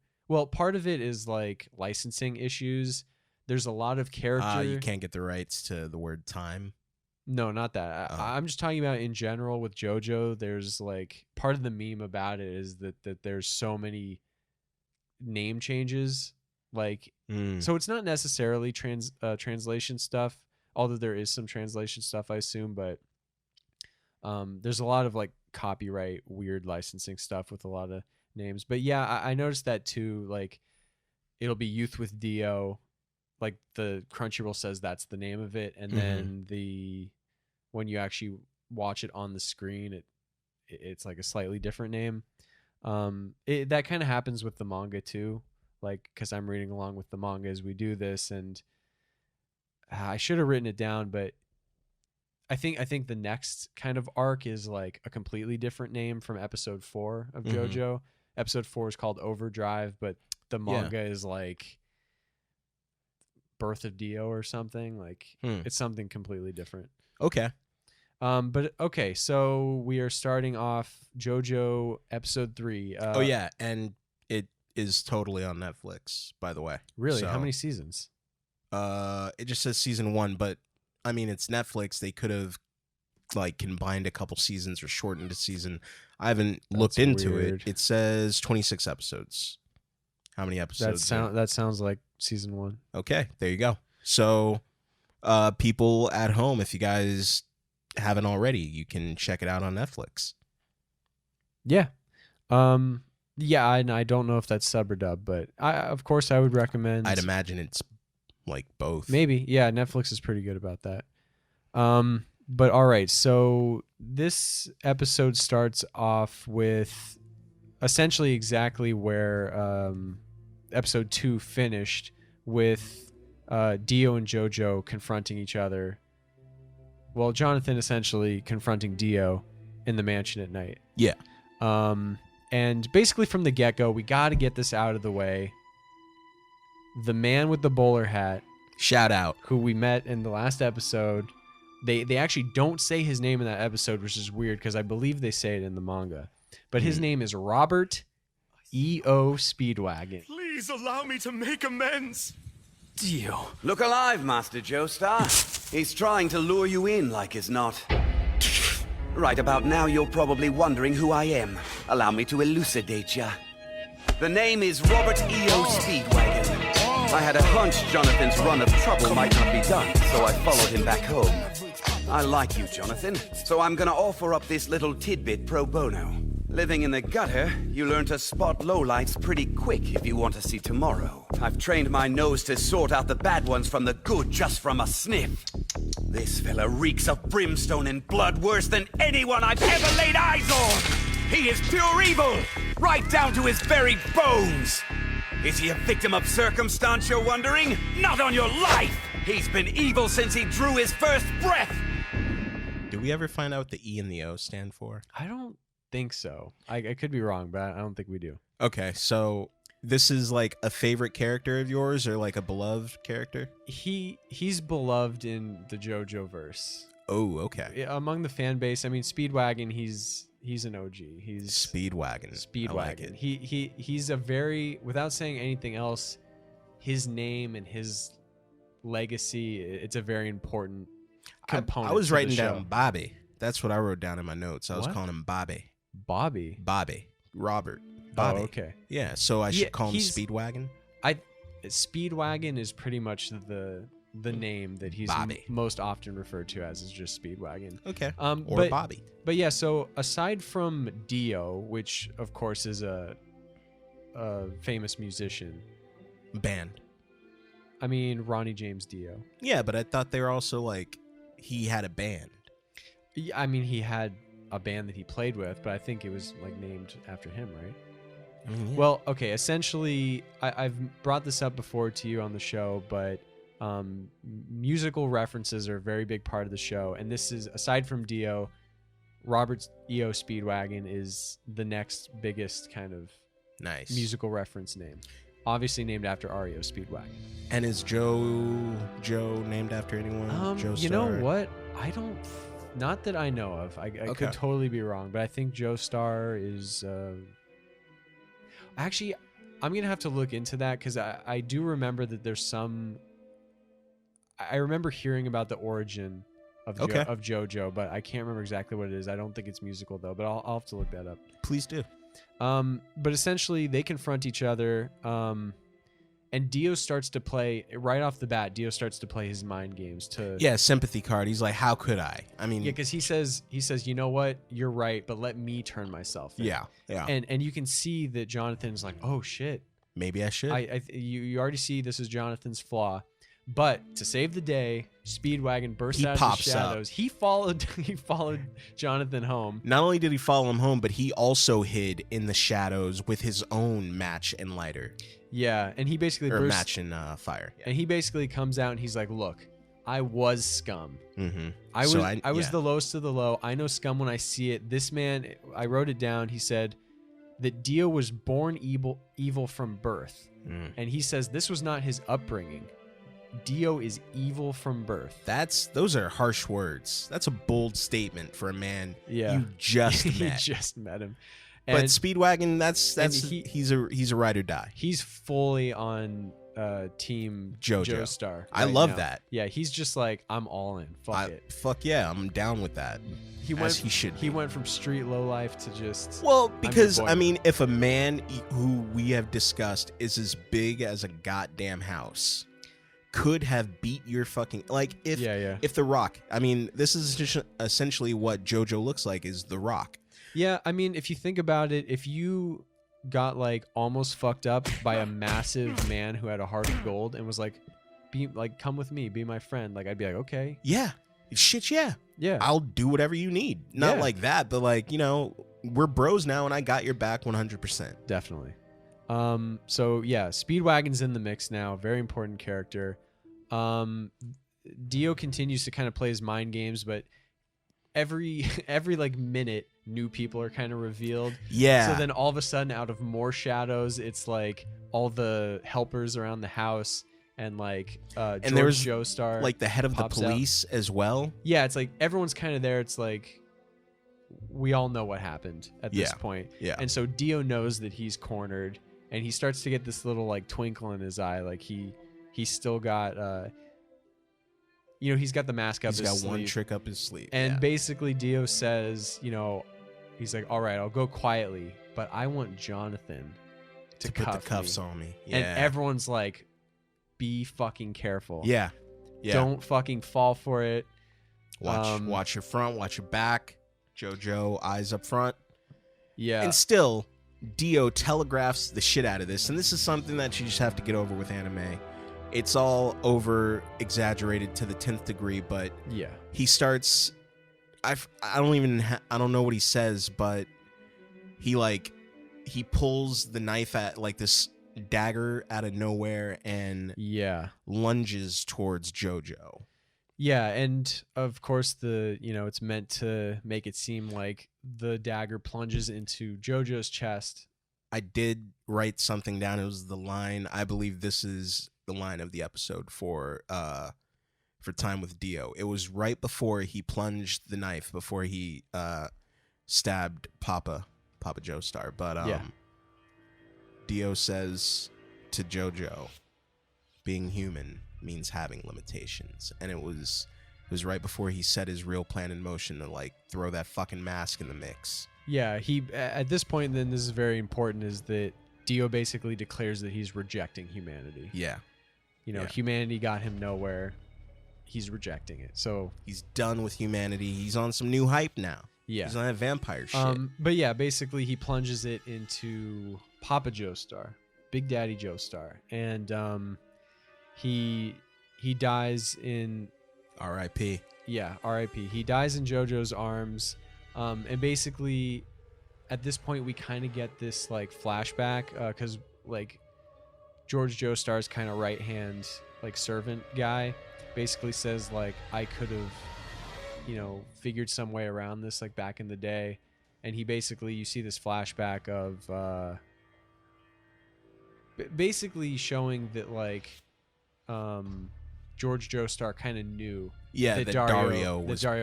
part of it is licensing issues. There's a lot of character. You can't get the rights to the word time. No, not that. I'm just talking about in general with JoJo. There's part of the meme about it is that there's so many name changes. So it's not necessarily translation stuff, although there is some translation stuff, I assume. But there's a lot of copyright, weird licensing stuff with a lot of names. But yeah, I noticed that too. Like, it'll be Youth with Dio. Like, the Crunchyroll says that's the name of it, and then when you actually watch it on the screen, it's like a slightly different name. That kind of happens with the manga too, like, because I'm reading along with the manga as we do this, and I should have written it down, but I think the next kind of arc is like a completely different name from episode 4 of JoJo. Episode 4 is called Overdrive, but the manga is like Birth of Dio or something. Like, it's something completely different. Okay. But okay, so we are starting off JoJo episode 3. And it is totally on Netflix, by the way. Really? So, how many seasons? It just says season 1, but I mean, it's Netflix. They could have like combined a couple seasons or shortened a season. I haven't looked into it. It says 26 episodes. How many episodes? That sounds like season 1. Okay, there you go. So, people at home, if you guys haven't already, you can check it out on Netflix. Yeah. Yeah, and I don't know if that's sub or dub, but of course I would recommend. I'd imagine it's like both. Maybe. Yeah, Netflix is pretty good about that. But all right, so this episode starts off with essentially exactly where episode 2 finished, with Dio and JoJo confronting each other. Well, Jonathan essentially confronting Dio in the mansion at night. Yeah. And basically from the get-go, we got to get this out of the way. The man with the bowler hat, shout out, who we met in the last episode. They actually don't say his name in that episode, which is weird because I believe they say it in the manga. But his name is Robert E.O. Speedwagon. Please allow me to make amends. Dio. Look alive, Master Joestar. He's trying to lure you in like as not. Right about now, you're probably wondering who I am. Allow me to elucidate ya. The name is Robert E.O. Speedwagon. I had a hunch Jonathan's run of trouble might not be done, so I followed him back home. I like you, Jonathan, so I'm gonna offer up this little tidbit pro bono. Living in the gutter, you learn to spot lowlights pretty quick if you want to see tomorrow. I've trained my nose to sort out the bad ones from the good just from a sniff. This fella reeks of brimstone and blood worse than anyone I've ever laid eyes on! He is pure evil, right down to his very bones! Is he a victim of circumstance, you're wondering? Not on your life! He's been evil since he drew his first breath! Did we ever find out what the E and the O stand for? I don't think so. I could be wrong, but I don't think we do. Okay, so this is like a favorite character of yours or like a beloved character? He's beloved in the JoJo verse. Oh, okay. Among the fan base, I mean, Speedwagon, he's an OG. He's Speedwagon. Speedwagon. I like it. He's a very, without saying anything else, his name and his legacy, it's a very important component. I was writing down Bobby. That's what I wrote down in my notes. I was calling him Bobby. Bobby. Robert. Bobby. Oh, okay. Yeah, so I should call him Speedwagon? Speedwagon is pretty much the name that he's most often referred to as, is just Speedwagon. Okay. Or Bobby. But yeah, so aside from Dio, which of course is a famous musician. Band. I mean, Ronnie James Dio. Yeah, but I thought they were also like, he had a band. I mean, he had a band that he played with, but I think it was like named after him, right? Mm-hmm. Well, okay, essentially, I've brought this up before to you on the show, but musical references are a very big part of the show, and this is, aside from Dio, Robert E.O. Speedwagon is the next biggest kind of musical reference name. Obviously named after REO Speedwagon. And is Joe named after anyone? You know what? I don't... Not that I know of. I could totally be wrong, but I think Joestar is... Actually, I'm going to have to look into that, because I do remember that there's some... I remember hearing about the origin of JoJo, but I can't remember exactly what it is. I don't think it's musical, though, but I'll have to look that up. Please do. But essentially, they confront each other, And Dio starts to play right off the bat. Dio starts to play his mind games to sympathy card. He's like, how could I? I mean, because he says, you know what, you're right, but let me turn myself in. Yeah. And you can see that Jonathan's like, oh shit, maybe I should. You already see this is Jonathan's flaw, but to save the day, Speedwagon bursts out of the shadows. He followed Jonathan home. Not only did he follow him home, but he also hid in the shadows with his own match and lighter. Yeah, and he basically match and fire. Yeah. And he basically comes out and he's like, "Look, I was scum. Mm-hmm. I was the lowest of the low. I know scum when I see it. This man, I wrote it down. He said that Dio was born evil from birth, and he says this was not his upbringing. Dio is evil from birth. Those are harsh words. That's a bold statement for a man you just met. You just met him." But Speedwagon, he's a ride or die. He's fully on team Joestar. I love that. Yeah, he's just like, I'm all in. Fuck yeah, I'm down with that. He went from street lowlife to just. Well, because I mean, if a man who we have discussed is as big as a goddamn house, could have beat your fucking if The Rock. I mean, this is essentially what JoJo looks like. Is The Rock. Yeah, I mean, if you think about it, if you got like almost fucked up by a massive man who had a heart of gold and was like, come with me, be my friend, like I'd be like, okay. Yeah. Shit, yeah. Yeah. I'll do whatever you need. Not like that, but like, we're bros now and I got your back 100%. Definitely. So yeah, Speedwagon's in the mix now. Very important character. Dio continues to kind of play his mind games, but every like minute new people are kind of revealed. Yeah. So then all of a sudden, out of more shadows, it's like all the helpers around the house and like and there's Joestar, like the head of the police as well. Yeah, it's like everyone's kind of there. It's like we all know what happened at this point. Yeah. And so Dio knows that he's cornered, and he starts to get this little like twinkle in his eye, like he's still got he's got the mask up his sleeve. He's got one trick up his sleeve. And basically Dio says, he's like, all right, I'll go quietly, but I want Jonathan to put the cuffs on me. Yeah. And everyone's like, be fucking careful. Yeah. Don't fucking fall for it. Watch your front, watch your back. JoJo, eyes up front. Yeah. And still, Dio telegraphs the shit out of this. And this is something that you just have to get over with anime. It's all over exaggerated to the 10th degree, but yeah, he starts. I don't know what he says, but he pulls the knife at like this dagger out of nowhere and lunges towards JoJo. Yeah, and of course it's meant to make it seem like the dagger plunges into JoJo's chest. I did write something down. It was the line. I believe this is the line of the episode for Time with Dio. It was right before he plunged the knife, before he stabbed Papa Joestar. But Dio says to JoJo, being human means having limitations. And it was right before he set his real plan in motion to like throw that fucking mask in the mix. Yeah, he at this point, then this is very important, is that Dio basically declares that he's rejecting humanity. Yeah. Humanity got him nowhere. He's rejecting it. So he's done with humanity. He's on some new hype now. Yeah. He's on that vampire shit. But yeah, basically he plunges it into Papa Joestar, Big Daddy Joestar. And he dies in R.I.P. Yeah, R.I.P. He dies in JoJo's arms. And basically at this point we kind of get this like flashback because like George Joestar's kind of right hand like servant guy basically says like I could have figured some way around this like back in the day, and he basically, you see this flashback of basically showing that like George Joestar kind of knew that Dario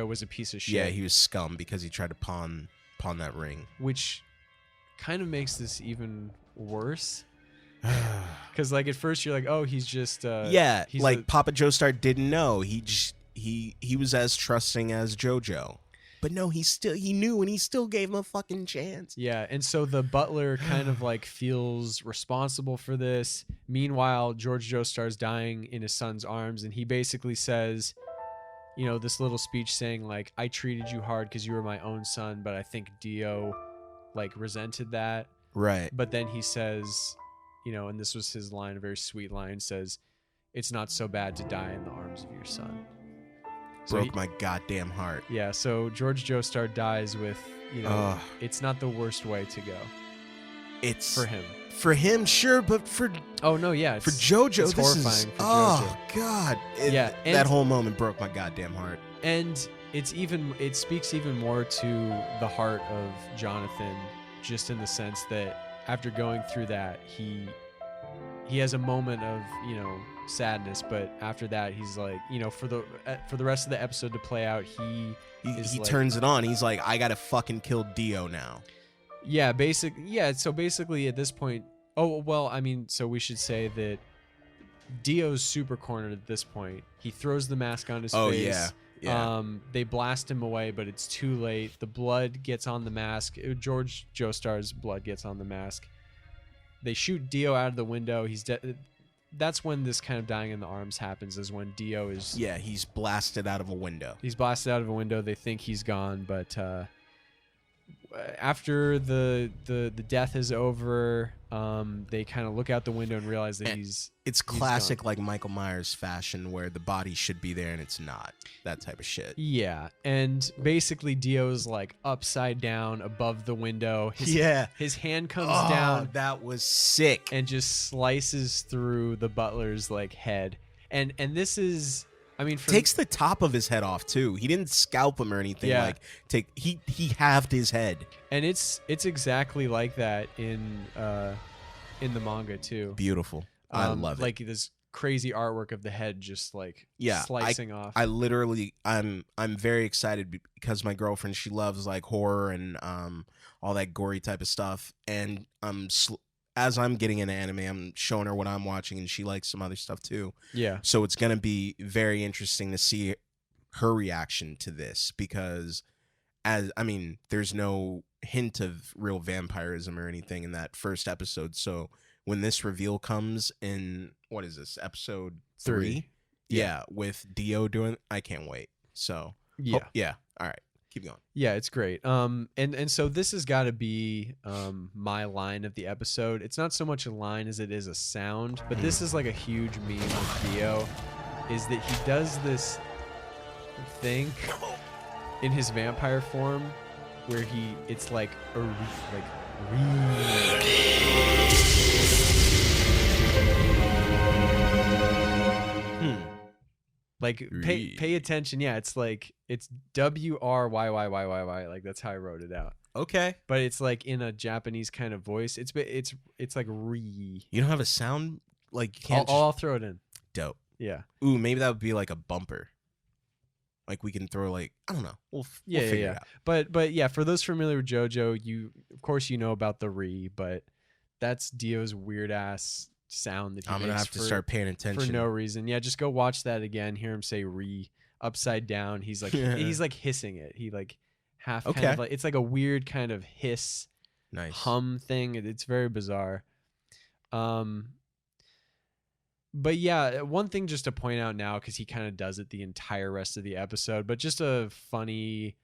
was a piece of shit. Yeah, he was scum because he tried to pawn that ring, which kind of makes this even worse. Because like at first you're like, oh, he's just Papa Joestar didn't know. He was as trusting as JoJo. But no, he knew, and he still gave him a fucking chance. Yeah, and so the butler kind of like feels responsible for this. Meanwhile, George Joestar's dying in his son's arms, and he basically says, you know, this little speech saying like, I treated you hard because you were my own son, but I think Dio like resented that. Right. But then he says, you know, and this was his line, a very sweet line, says, it's not so bad to die in the arms of your son. Broke my goddamn heart. Yeah, so George Joestar dies with, you know, it's not the worst way to go. It's for him. For him, sure, but for oh no, yeah, for JoJo, it's this horrifying is for oh JoJo. god, yeah, that whole moment broke my goddamn heart. And it speaks even more to the heart of Jonathan, just in the sense that after going through that, he has a moment of, you know, sadness, but after that he's like, you know, for the rest of the episode to play out, he like, turns it on. He's like, I gotta fucking kill Dio now. Yeah, so basically at this point, so we should say that Dio's super cornered at this point. He throws the mask on his face. Yeah. They blast him away, but it's too late. The blood gets on the mask. George Joestar's blood gets on the mask. They shoot Dio out of the window. He's dead. That's when this kind of dying in the arms happens, is when Dio is... Yeah, he's blasted out of a window. He's blasted out of a window. They think he's gone, but after the death is over, they kind of look out the window and realize that It's classic, like Michael Myers fashion, where the body should be there and it's not. That type of shit. Yeah, and basically Dio's like upside down above the window. His hand comes down. That was sick. And just slices through the butler's like head. And this is, I mean, takes the top of his head off too. He didn't scalp him or anything. Yeah. He halved his head. And it's exactly like that in the manga too. Beautiful. I love it. Like this crazy artwork of the head just like slicing off. I literally, I'm very excited because my girlfriend, she loves like horror and all that gory type of stuff. And as I'm getting into anime, I'm showing her what I'm watching, and she likes some other stuff too. Yeah. So it's gonna be very interesting to see her reaction to this, because there's no hint of real vampirism or anything in that first episode. So when this reveal comes in, what is this, episode 3? Yeah, with Dio doing, I can't wait. So yeah. All right, keep going. Yeah, it's great. And so this has got to be my line of the episode. It's not so much a line as it is a sound, but this is like a huge meme with Dio, is that he does this thing in his vampire form where it's like like pay attention. Yeah, it's like it's WRYYYYY. Like that's how I wrote it out. Okay, but it's like in a Japanese kind of voice. It's like re. You don't have a sound, like you can't. I'll throw it in. Dope. Yeah. Ooh, maybe that would be like a bumper. Like we can throw like, I don't know. We'll figure it out. But yeah, for those familiar with JoJo, of course you know about the re, but that's Dio's weird ass sound that he I'm makes gonna have to start paying attention for no reason. Yeah, just go watch that again. Hear him say re upside down. He's like he's like hissing it. He like kind of like, it's like a weird kind of hiss, hum thing. It's very bizarre. But yeah, one thing just to point out now, because he kind of does it the entire rest of the episode, but just a funny,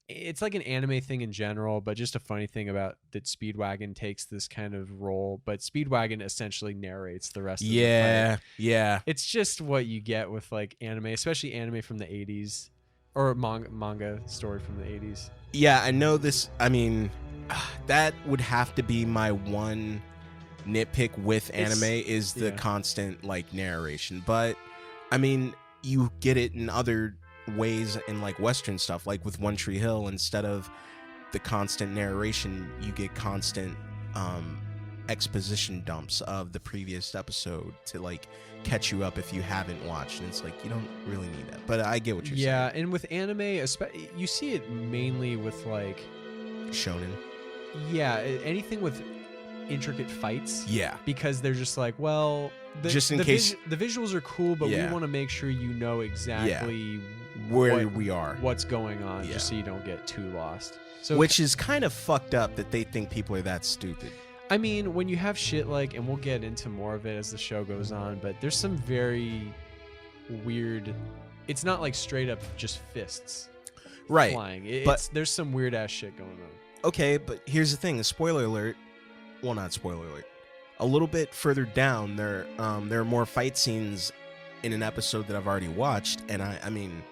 it's like an anime thing in general, but just a funny thing about that Speedwagon takes this kind of role, but Speedwagon essentially narrates the rest of the fight. Yeah. It's just what you get with like anime, especially anime from the 80s, or manga story from the 80s. Yeah, I know this. I mean, that would have to be my one nitpick with anime, is the constant like narration. But I mean, you get it in other ways in like Western stuff, like with One Tree Hill. Instead of the constant narration, you get constant exposition dumps of the previous episode to like catch you up if you haven't watched, and it's like you don't really need that. But I get what you're saying. Yeah, and with anime, you see it mainly with like shonen. Yeah, anything with intricate fights. Yeah, because they're just like, well, just in case the visuals are cool, but we want to make sure you know exactly where we are, what's going on, just so you don't get too lost. So, which is kind of fucked up that they think people are that stupid. I mean, when you have shit like, and we'll get into more of it as the show goes on, but there's some very weird. It's not like straight up just fists, right? Flying. But there's some weird ass shit going on. Okay, but here's the thing: the spoiler alert. Well, not spoiler alert. A little bit further down, there are more fight scenes in an episode that I've already watched, and I mean,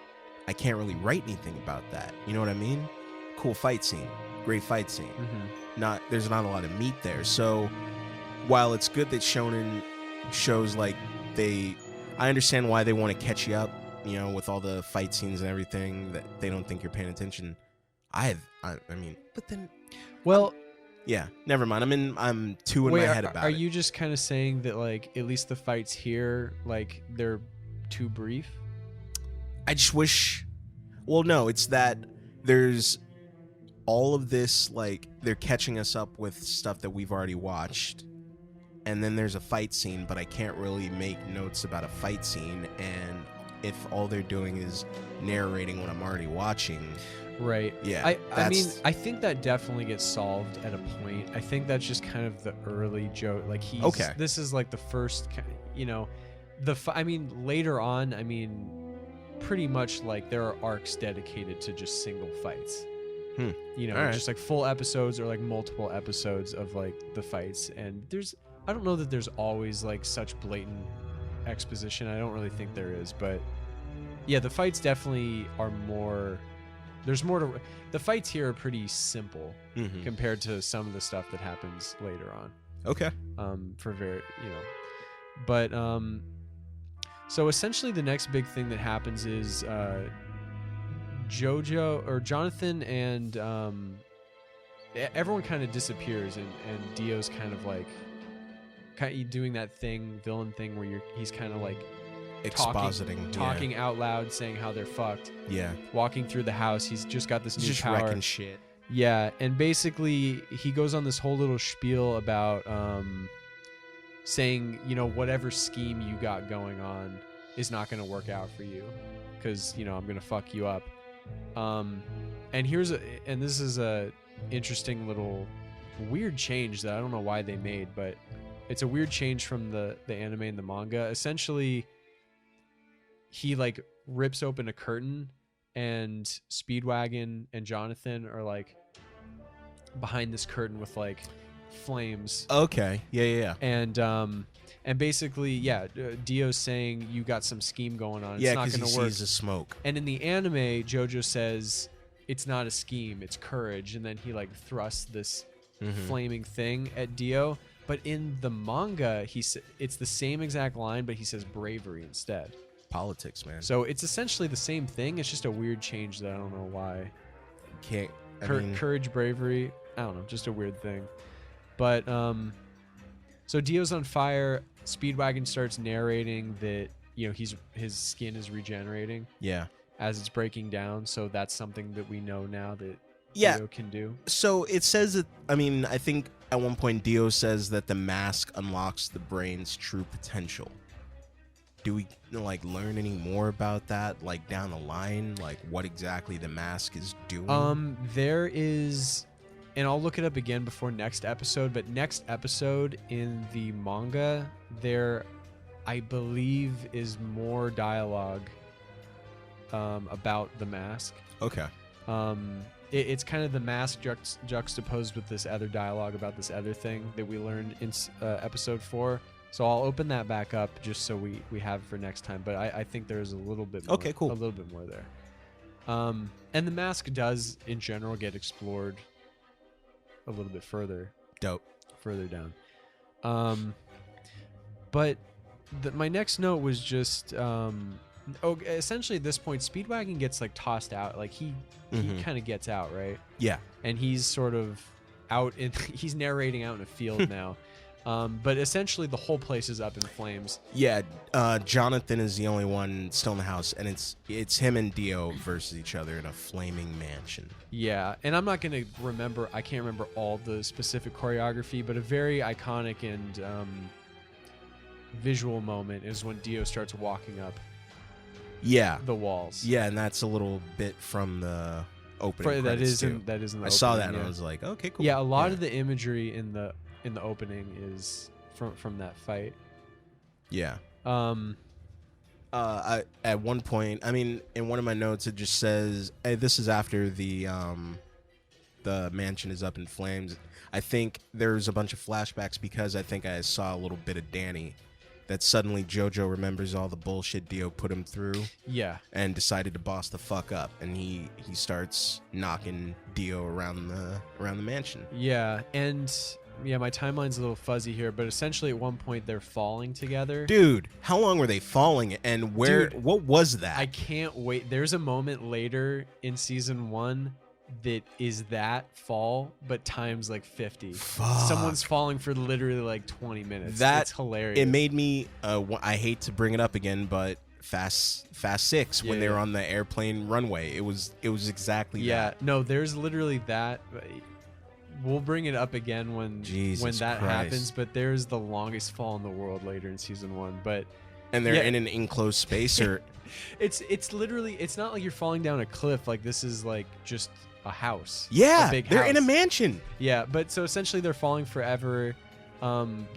I can't really write anything about that. You know what I mean? Cool fight scene, great fight scene. There's not a lot of meat there. So while it's good that shonen shows like I understand why they want to catch you up, you know, with all the fight scenes and everything, that they don't think you're paying attention. I mean, but then, well. Yeah, never mind. I'm too in my head about it. Are you just kind of saying that, like, at least the fights here, like, they're too brief? I just wish... Well, no, it's that there's all of this, like, they're catching us up with stuff that we've already watched, and then there's a fight scene, but I can't really make notes about a fight scene, and if all they're doing is narrating what I'm already watching... Right. Yeah. I mean, I think that definitely gets solved at a point. I think that's just kind of the early joke. Like this is like the first, you know, I mean, later on, I mean, pretty much like there are arcs dedicated to just single fights. You know, just like full episodes or like multiple episodes of like the fights. And I don't know that there's always like such blatant exposition. I don't really think there is, but yeah, the fights definitely are more. There's more to the fights here are pretty simple compared to some of the stuff that happens later on. Okay. For very, you know, but so essentially the next big thing that happens is Jonathan and everyone kind of disappears and Dio's kind of like doing that villain thing where he's kind of like talking out loud, saying how they're fucked. Yeah. Walking through the house, he's just got this new power. Wrecking shit. Yeah, and basically he goes on this whole little spiel about saying, you know, whatever scheme you got going on is not going to work out for you, because you know I'm going to fuck you up. And this is a interesting little weird change that I don't know why they made, but it's a weird change from the anime and the manga. Essentially, he like rips open a curtain and Speedwagon and Jonathan are like behind this curtain with like flames. Okay. Yeah. And basically, Dio's saying you got some scheme going on. It's not going to work. He sees the smoke. And in the anime, JoJo says it's not a scheme, it's courage. And then he like thrusts this flaming thing at Dio. But in the manga, it's the same exact line, but he says bravery instead. Politics, man. So it's essentially the same thing. It's just a weird change that I don't know why. Courage, bravery. I don't know. Just a weird thing. But so Dio's on fire. Speedwagon starts narrating that, you know, his skin is regenerating. Yeah. As it's breaking down. So that's something that we know now that Dio can do. So it says that. I mean, I think at one point Dio says that the mask unlocks the brain's true potential. Do we like learn any more about that, like down the line, like what exactly the mask is doing? There is, and I'll look it up again before next episode, but next episode in the manga, there, I believe, is more dialogue about the mask. Okay. It's kind of the mask juxtaposed with this other dialogue about this other thing that we learned in episode 4. So I'll open that back up just so we have it for next time. But I think there's a little bit more, okay, cool. A little bit more there. And the mask does, in general, get explored a little bit further. Dope. Further down. But my next note was just... essentially at this point, Speedwagon gets like tossed out. Like he kind of gets out, right? Yeah. And he's sort of out he's narrating out in a field now. But essentially the whole place is up in flames. Yeah, Jonathan is the only one still in the house, and it's him and Dio versus each other in a flaming mansion. Yeah, and I'm not gonna I can't remember all the specific choreography, but a very iconic and visual moment is when Dio starts walking up the walls. Yeah, and that's a little bit from the opening that credits, is in the I opening, saw that and I was like, okay, cool. Yeah, a lot of the imagery in the opening is from that fight. Yeah. At one point, I mean, in one of my notes, it just says, hey, this is after the mansion is up in flames. I think there's a bunch of flashbacks because I think I saw a little bit of Danny, that suddenly JoJo remembers all the bullshit Dio put him through. Yeah. And decided to boss the fuck up, and he starts knocking Dio around the mansion. Yeah, and yeah, my timeline's a little fuzzy here, but essentially at one point they're falling together. Dude, how long were they falling, and where? Dude, what was that? I can't wait. There's a moment later in season 1 that is that fall, but times like 50. Fuck. Someone's falling for literally like 20 minutes. It's hilarious. It made me. I hate to bring it up again, but Fast 6 when they were on the airplane runway, it was exactly that. Yeah, no, there's literally that. We'll bring it up again when that happens, but there's the longest fall in the world later in season 1. And they're in an enclosed space, or it's literally, it's not like you're falling down a cliff. Like, this is like just a house. Yeah, a big they're house. in a mansion. Yeah, but so essentially they're falling forever.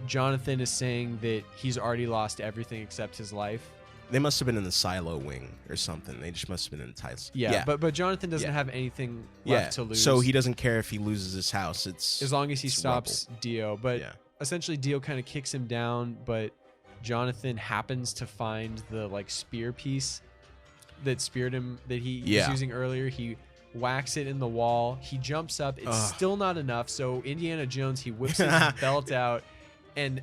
Jonathan is saying that he's already lost everything except his life. They must have been in the silo wing or something. They just must have been in the tiles. Yeah. But Jonathan doesn't have anything left to lose. So he doesn't care if he loses his house. It's as long as he stops Dio. But essentially Dio kind of kicks him down, but Jonathan happens to find the like spear piece that speared him that he was using earlier. He whacks it in the wall. He jumps up. It's still not enough. So Indiana Jones, he whips his belt out and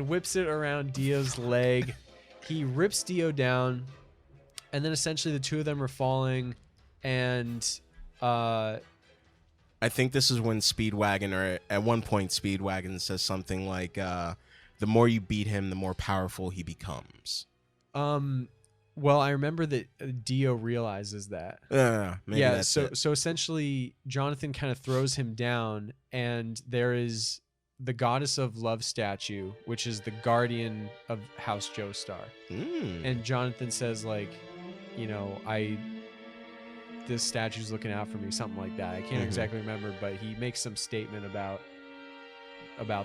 whips it around Dio's leg. He rips Dio down, and then essentially the two of them are falling, and I think this is when Speedwagon, or at one point Speedwagon says something like, the more you beat him, the more powerful he becomes. Well, I remember that Dio realizes that. Maybe that's so essentially Jonathan kind of throws him down, and there is the goddess of love statue, which is the guardian of House Joestar. And Jonathan says, like, you know, this statue's looking out for me, something like that. I can't exactly remember, but he makes some statement about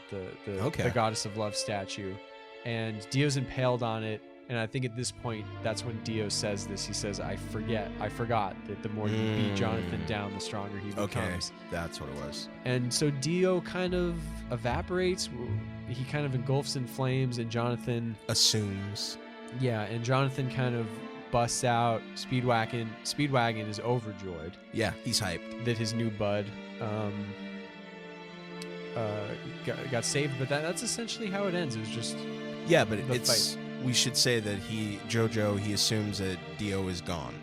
the goddess of love statue, and Dio's impaled on it. And I think at this point, that's when Dio says this. He says, I forgot that the more you beat Jonathan down, the stronger he becomes. Okay, that's what it was. And so Dio kind of evaporates. He kind of engulfs in flames, and Jonathan assumes. Yeah, and Jonathan kind of busts out. Speedwagon is overjoyed. Yeah, he's hyped that his new bud got saved. But that's essentially how it ends. It was just but it's. Fight. We should say that JoJo, he assumes that Dio is gone.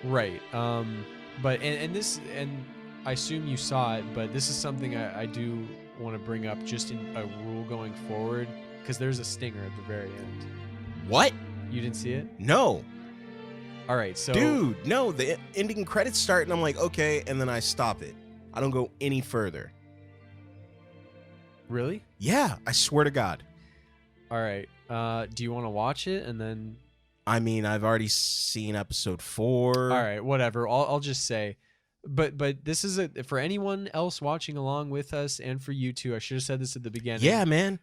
Right. But and this, and I assume you saw it, but this is something I do want to bring up just in a rule going forward, because there's a stinger at the very end. What? You didn't see it? No. All right, so dude, no, the ending credits start and I'm like, okay, and then I stop it. I don't go any further. Really? Yeah, I swear to God. All right. Do you want to watch it and then? I mean, I've already seen episode 4. All right, whatever. I'll just say, but this is for anyone else watching along with us, and for you too. I should have said this at the beginning. Yeah, man.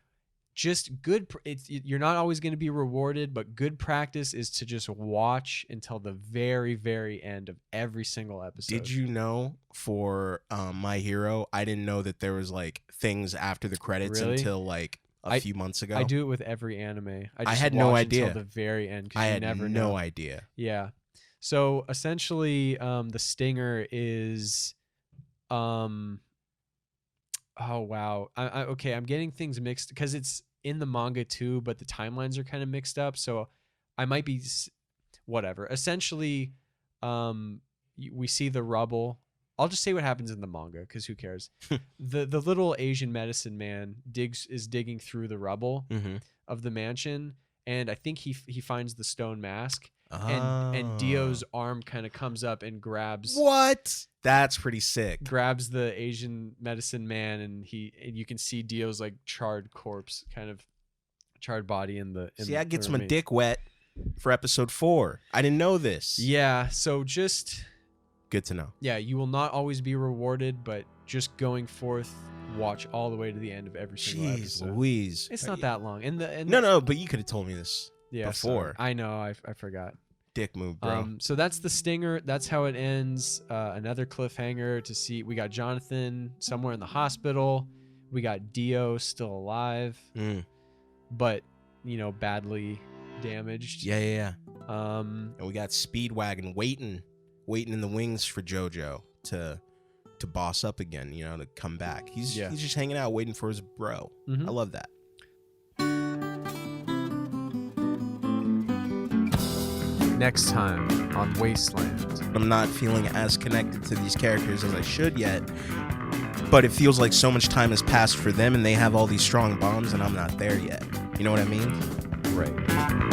Just good. You're not always going to be rewarded, but good practice is to just watch until the very, very end of every single episode. Did you know for My Hero, I didn't know that there was like things after the credits until like a few months ago. I do it with every anime. I had no idea until the very end. I had no idea. Yeah. So essentially, the stinger is, oh wow. Okay, I'm getting things mixed because it's in the manga too, but the timelines are kind of mixed up. So I might be, whatever. Essentially, we see the rubble. I'll just say what happens in the manga because who cares? The little Asian medicine man is digging through the rubble of the mansion, and I think he finds the stone mask, and Dio's arm kind of comes up and grabs. What? That's pretty sick. Grabs the Asian medicine man, and you can see Dio's like charred corpse, kind of charred body in the. See, that gets my dick wet. for episode 4. I didn't know this. Yeah, so just good to know. Yeah, you will not always be rewarded, but just going forth, watch all the way to the end of every single episode. Louise. It's not that long. No, but you could have told me this before. Sorry. I know, I forgot. Dick move, bro. So that's the stinger. That's how it ends. Another cliffhanger to see. We got Jonathan somewhere in the hospital. We got Dio still alive, but badly damaged. Yeah. And we got Speedwagon waiting in the wings for JoJo to boss up again. To come back. He's just hanging out, waiting for his bro. I love that. Next time on Wasteland. I'm not feeling as connected to these characters as I should yet, but it feels like so much time has passed for them and they have all these strong bonds and I'm not there yet. You know what I mean? Right.